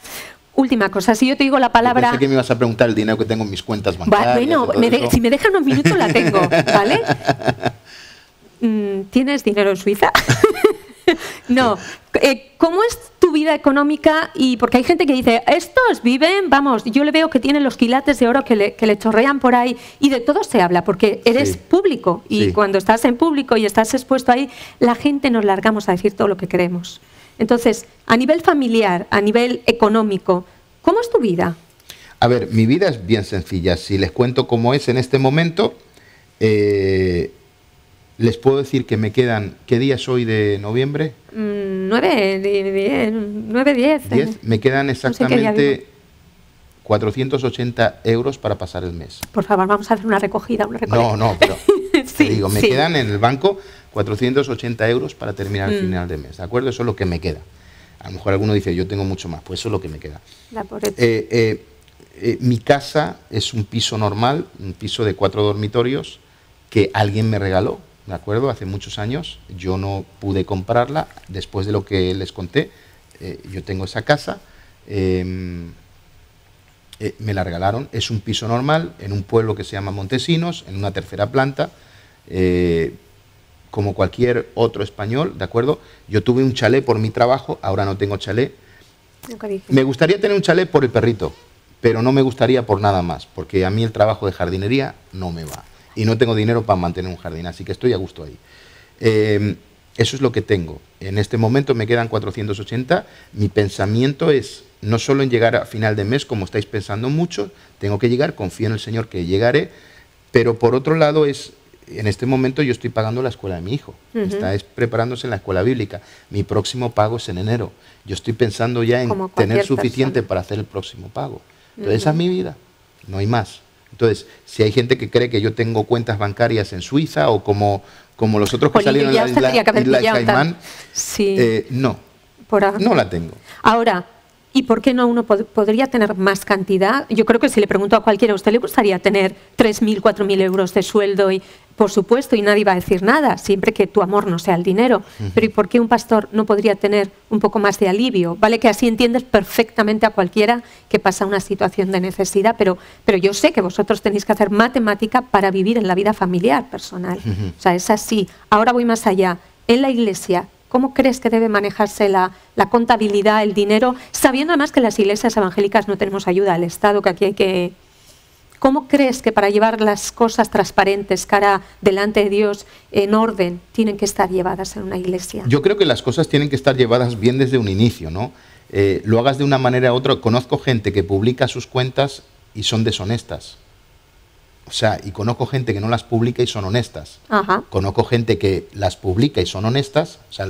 Última cosa, si yo te digo la palabra... Yo pensé que me ibas a preguntar el dinero que tengo en mis cuentas bancarias. Bueno, si me dejan unos minutos la tengo, ¿vale? ¿Tienes dinero en Suiza? No. ¿Cómo es tu vida económica? Y porque hay gente que dice, estos viven, vamos, yo le veo que tienen los quilates de oro que le chorrean por ahí, y de todo se habla, porque eres público, y cuando estás en público y estás expuesto ahí, la gente nos largamos a decir todo lo que queremos. Entonces, a nivel familiar, a nivel económico, ¿cómo es tu vida? A ver, mi vida es bien sencilla. Si les cuento cómo es en este momento, les puedo decir que me quedan... ¿Qué día es hoy de noviembre? 9, 10. 10. Me quedan exactamente 480 euros para pasar el mes. Por favor, vamos a hacer una recogida. No, pero te digo, me quedan en el banco 480 euros para terminar el final de mes, ¿de acuerdo? Eso es lo que me queda. A lo mejor alguno dice, yo tengo mucho más, pues eso es lo que me queda. Mi casa es un piso normal, un piso de 4 dormitorios que alguien me regaló, ¿de acuerdo? Hace muchos años. Yo no pude comprarla después de lo que les conté. Yo tengo esa casa, me la regalaron. Es un piso normal en un pueblo que se llama Montesinos, en una 3ª planta, como cualquier otro español, ¿de acuerdo? Yo tuve un chalet por mi trabajo, ahora no tengo chalet. Me gustaría tener un chalet por el perrito, pero no me gustaría por nada más, porque a mí el trabajo de jardinería no me va. Y no tengo dinero para mantener un jardín, así que estoy a gusto ahí. Eso es lo que tengo. En este momento me quedan 480. Mi pensamiento es no solo en llegar a final de mes, como estáis pensando mucho, tengo que llegar, confío en el Señor que llegaré, pero por otro lado es, en este momento yo estoy pagando la escuela de mi hijo, está preparándose en la escuela bíblica, mi próximo pago es en enero, yo estoy pensando ya en tener suficiente para hacer el próximo pago. Entonces esa es mi vida, no hay más. Entonces, si hay gente que cree que yo tengo cuentas bancarias en Suiza o como los otros que salieron en la isla de Caimán, no la tengo. Ahora, ¿y por qué no uno podría tener más cantidad? Yo creo que si le pregunto a cualquiera, ¿a usted le gustaría tener 3.000, 4.000 euros de sueldo? Y por supuesto, y nadie va a decir nada, siempre que tu amor no sea el dinero. Pero ¿y por qué un pastor no podría tener un poco más de alivio? Vale que así entiendes perfectamente a cualquiera que pasa una situación de necesidad, pero yo sé que vosotros tenéis que hacer matemática para vivir en la vida familiar, personal. O sea, es así. Ahora voy más allá. En la iglesia, ¿cómo crees que debe manejarse la contabilidad, el dinero? Sabiendo además que en las iglesias evangélicas no tenemos ayuda del Estado, que aquí hay que... ¿Cómo crees que para llevar las cosas transparentes, cara delante de Dios, en orden, tienen que estar llevadas en una iglesia? Yo creo que las cosas tienen que estar llevadas bien desde un inicio, ¿no? Lo hagas de una manera u otra. Conozco gente que publica sus cuentas y son deshonestas. O sea, y conozco gente que no las publica y son honestas. Conozco gente que las publica y son honestas. O sea,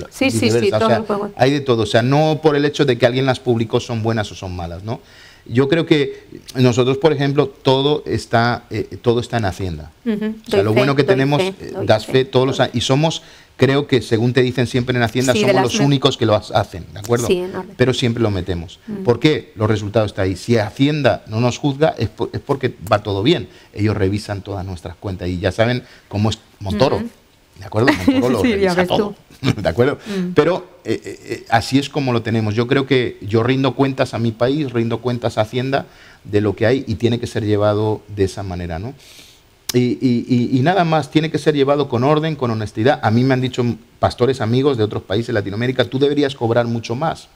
hay de todo. O sea, no por el hecho de que alguien las publicó son buenas o son malas, ¿no? Yo creo que nosotros, por ejemplo, todo está en Hacienda. O sea, lo bueno que tenemos, das fe todos los años. Y somos, creo que según te dicen siempre en Hacienda, somos los únicos que lo hacen, ¿de acuerdo? Sí, pero siempre lo metemos. ¿Por qué? Los resultados están ahí. Si Hacienda no nos juzga, es porque va todo bien. Ellos revisan todas nuestras cuentas y ya saben cómo es Montoro. ¿De acuerdo? Montoro lo revisa todo. ¿De acuerdo? Pero así es como lo tenemos. Yo creo que yo rindo cuentas a mi país, rindo cuentas a Hacienda de lo que hay y tiene que ser llevado de esa manera, ¿no? Y nada más, tiene que ser llevado con orden, con honestidad. A mí me han dicho pastores amigos de otros países de Latinoamérica, tú deberías cobrar mucho más.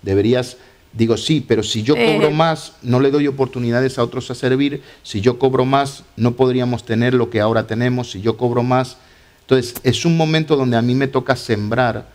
Deberías, digo, sí, pero si yo cobro más, no le doy oportunidades a otros a servir. Si yo cobro más, no podríamos tener lo que ahora tenemos. Si yo cobro más... Entonces, es un momento donde a mí me toca sembrar,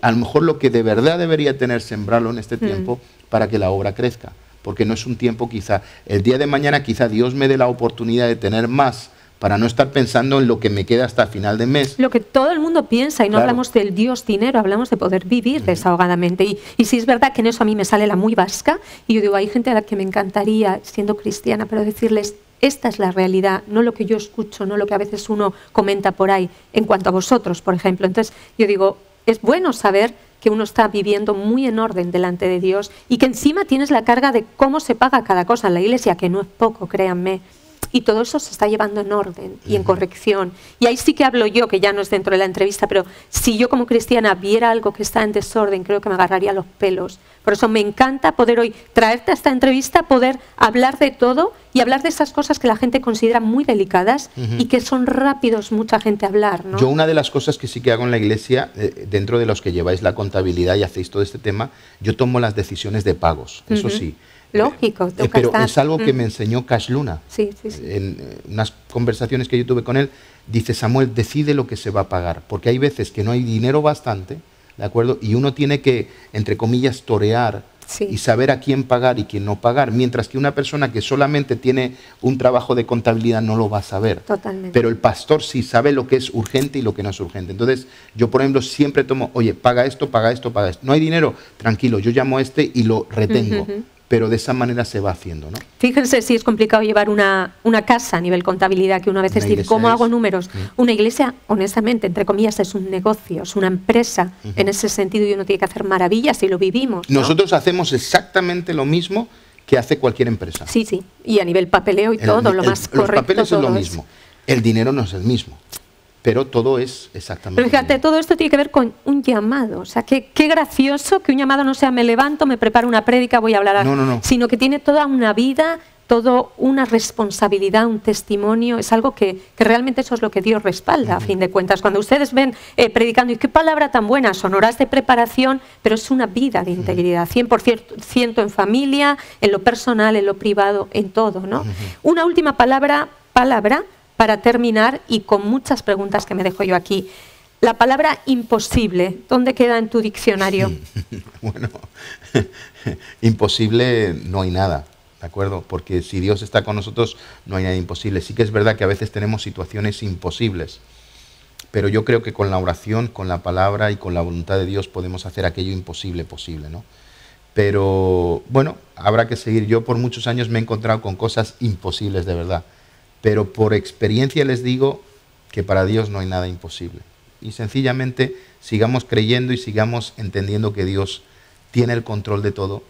a lo mejor lo que de verdad debería tener, sembrarlo en este tiempo para que la obra crezca. Porque no es un tiempo quizá, el día de mañana quizá Dios me dé la oportunidad de tener más para no estar pensando en lo que me queda hasta final de mes. Lo que todo el mundo piensa, y no hablamos del Dios dinero, hablamos de poder vivir desahogadamente. Y sí es verdad que en eso a mí me sale la muy vasca, y yo digo, hay gente a la que me encantaría, siendo cristiana, pero decirles... Esta es la realidad, no lo que yo escucho, no lo que a veces uno comenta por ahí, en cuanto a vosotros, por ejemplo. Entonces, yo digo, es bueno saber que uno está viviendo muy en orden delante de Dios y que encima tienes la carga de cómo se paga cada cosa en la iglesia, que no es poco, créanme. y todo eso se está llevando en orden y en corrección. Y ahí sí que hablo yo, que ya no es dentro de la entrevista, pero si yo como cristiana viera algo que está en desorden, creo que me agarraría los pelos. Por eso me encanta poder hoy traerte a esta entrevista, poder hablar de todo y hablar de esas cosas que la gente considera muy delicadas y que son rápidos mucha gente a hablar, ¿no? Yo una de las cosas que sí que hago en la iglesia, dentro de los que lleváis la contabilidad y hacéis todo este tema, yo tomo las decisiones de pagos, eso sí. Lógico, pero es algo que me enseñó Cash Luna. Sí, sí, sí. En unas conversaciones que yo tuve con él, dice: Samuel, decide lo que se va a pagar, porque hay veces que no hay dinero bastante, ¿de acuerdo? Y uno tiene que, entre comillas, torear y saber a quién pagar y quién no pagar, mientras que una persona que solamente tiene un trabajo de contabilidad no lo va a saber. Totalmente. Pero el pastor sí sabe lo que es urgente y lo que no es urgente. Entonces, yo, por ejemplo, siempre tomo: oye, paga esto, paga esto, paga esto. No hay dinero, tranquilo, yo llamo a este y lo retengo. Pero de esa manera se va haciendo, ¿no? Fíjense si es complicado llevar una casa a nivel contabilidad, que una vez dice, ¿cómo hago números? Una iglesia, honestamente, entre comillas, es un negocio, es una empresa en ese sentido, y uno tiene que hacer maravillas y lo vivimos, ¿no? Nosotros hacemos exactamente lo mismo que hace cualquier empresa. Sí, sí, y a nivel papeleo y todo, lo más correcto. Los papeles es lo mismo, el dinero no es el mismo. Pero todo es exactamente. Pero fíjate, todo esto tiene que ver con un llamado. O sea, qué gracioso que un llamado no sea me levanto, me preparo una prédica, voy a hablar, sino que tiene toda una vida, toda una responsabilidad, un testimonio. Es algo que realmente eso es lo que Dios respalda, a fin de cuentas. Cuando ustedes ven predicando, y qué palabra tan buena, son horas de preparación, pero es una vida de integridad, 100% en familia, en lo personal, en lo privado, en todo, ¿no? Una última palabra para terminar, y con muchas preguntas que me dejo yo aquí. La palabra imposible, ¿dónde queda en tu diccionario? Bueno, imposible no hay nada, ¿de acuerdo? Porque si Dios está con nosotros, no hay nada imposible. Sí que es verdad que a veces tenemos situaciones imposibles, pero yo creo que con la oración, con la palabra y con la voluntad de Dios podemos hacer aquello imposible posible, ¿no? Pero, bueno, habrá que seguir. Yo por muchos años me he encontrado con cosas imposibles de verdad. Pero por experiencia les digo que para Dios no hay nada imposible. Y sencillamente sigamos creyendo y sigamos entendiendo que Dios tiene el control de todo,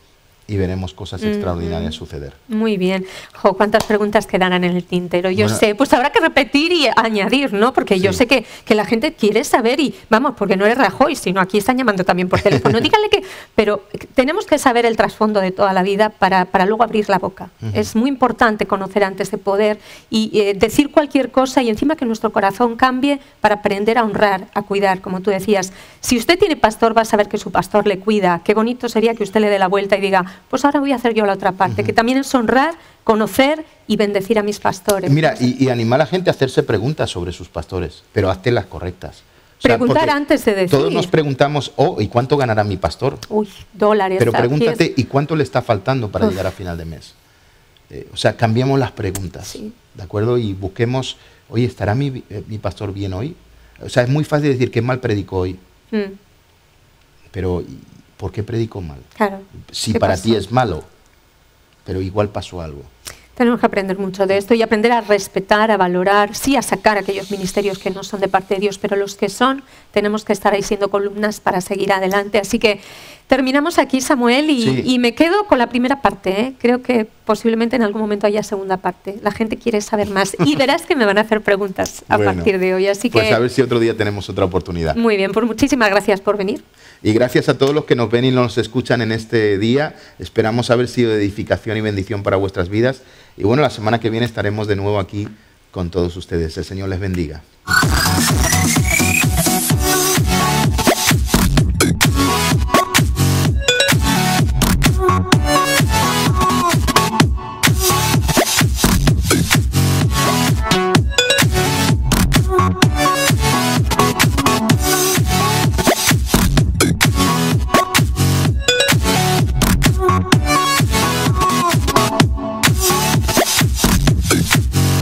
y veremos cosas extraordinarias suceder. Muy bien. Jo, cuántas preguntas quedarán en el tintero. Yo sé, pues habrá que repetir y añadir, ¿no? Porque yo sé que la gente quiere saber, y vamos, porque no es Rajoy, sino aquí están llamando también por teléfono. Díganle que... Pero tenemos que saber el trasfondo de toda la vida para luego abrir la boca. Es muy importante conocer antes de poder, y decir cualquier cosa, y encima que nuestro corazón cambie para aprender a honrar, a cuidar, como tú decías. Si usted tiene pastor, va a saber que su pastor le cuida. Qué bonito sería que usted le dé la vuelta y diga, pues ahora voy a hacer yo la otra parte, que también es honrar, conocer y bendecir a mis pastores. Mira, y animar a la gente a hacerse preguntas sobre sus pastores, pero hazte las correctas. O sea, preguntar antes de decir. Todos nos preguntamos, ¿y cuánto ganará mi pastor? Uy, dólares. Pero pregúntate, ¿y cuánto le está faltando para llegar a final de mes? O sea, cambiemos las preguntas, ¿de acuerdo? Y busquemos, oye, ¿estará mi pastor bien hoy? O sea, es muy fácil decir que mal predicó hoy. Pero ¿por qué predico mal? Claro. Si para ti es malo, pero igual pasó algo. Tenemos que aprender mucho de esto y aprender a respetar, a valorar, sí, a sacar aquellos ministerios que no son de parte de Dios, pero los que son, tenemos que estar ahí siendo columnas para seguir adelante. Así que terminamos aquí, Samuel, y me quedo con la primera parte, ¿eh? Creo que posiblemente en algún momento haya segunda parte. La gente quiere saber más y verás que me van a hacer preguntas a partir de hoy. Así que, pues a ver si otro día tenemos otra oportunidad. Muy bien, pues muchísimas gracias por venir. Y gracias a todos los que nos ven y nos escuchan en este día. Esperamos haber sido de edificación y bendición para vuestras vidas. Y bueno, la semana que viene estaremos de nuevo aquí con todos ustedes. El Señor les bendiga.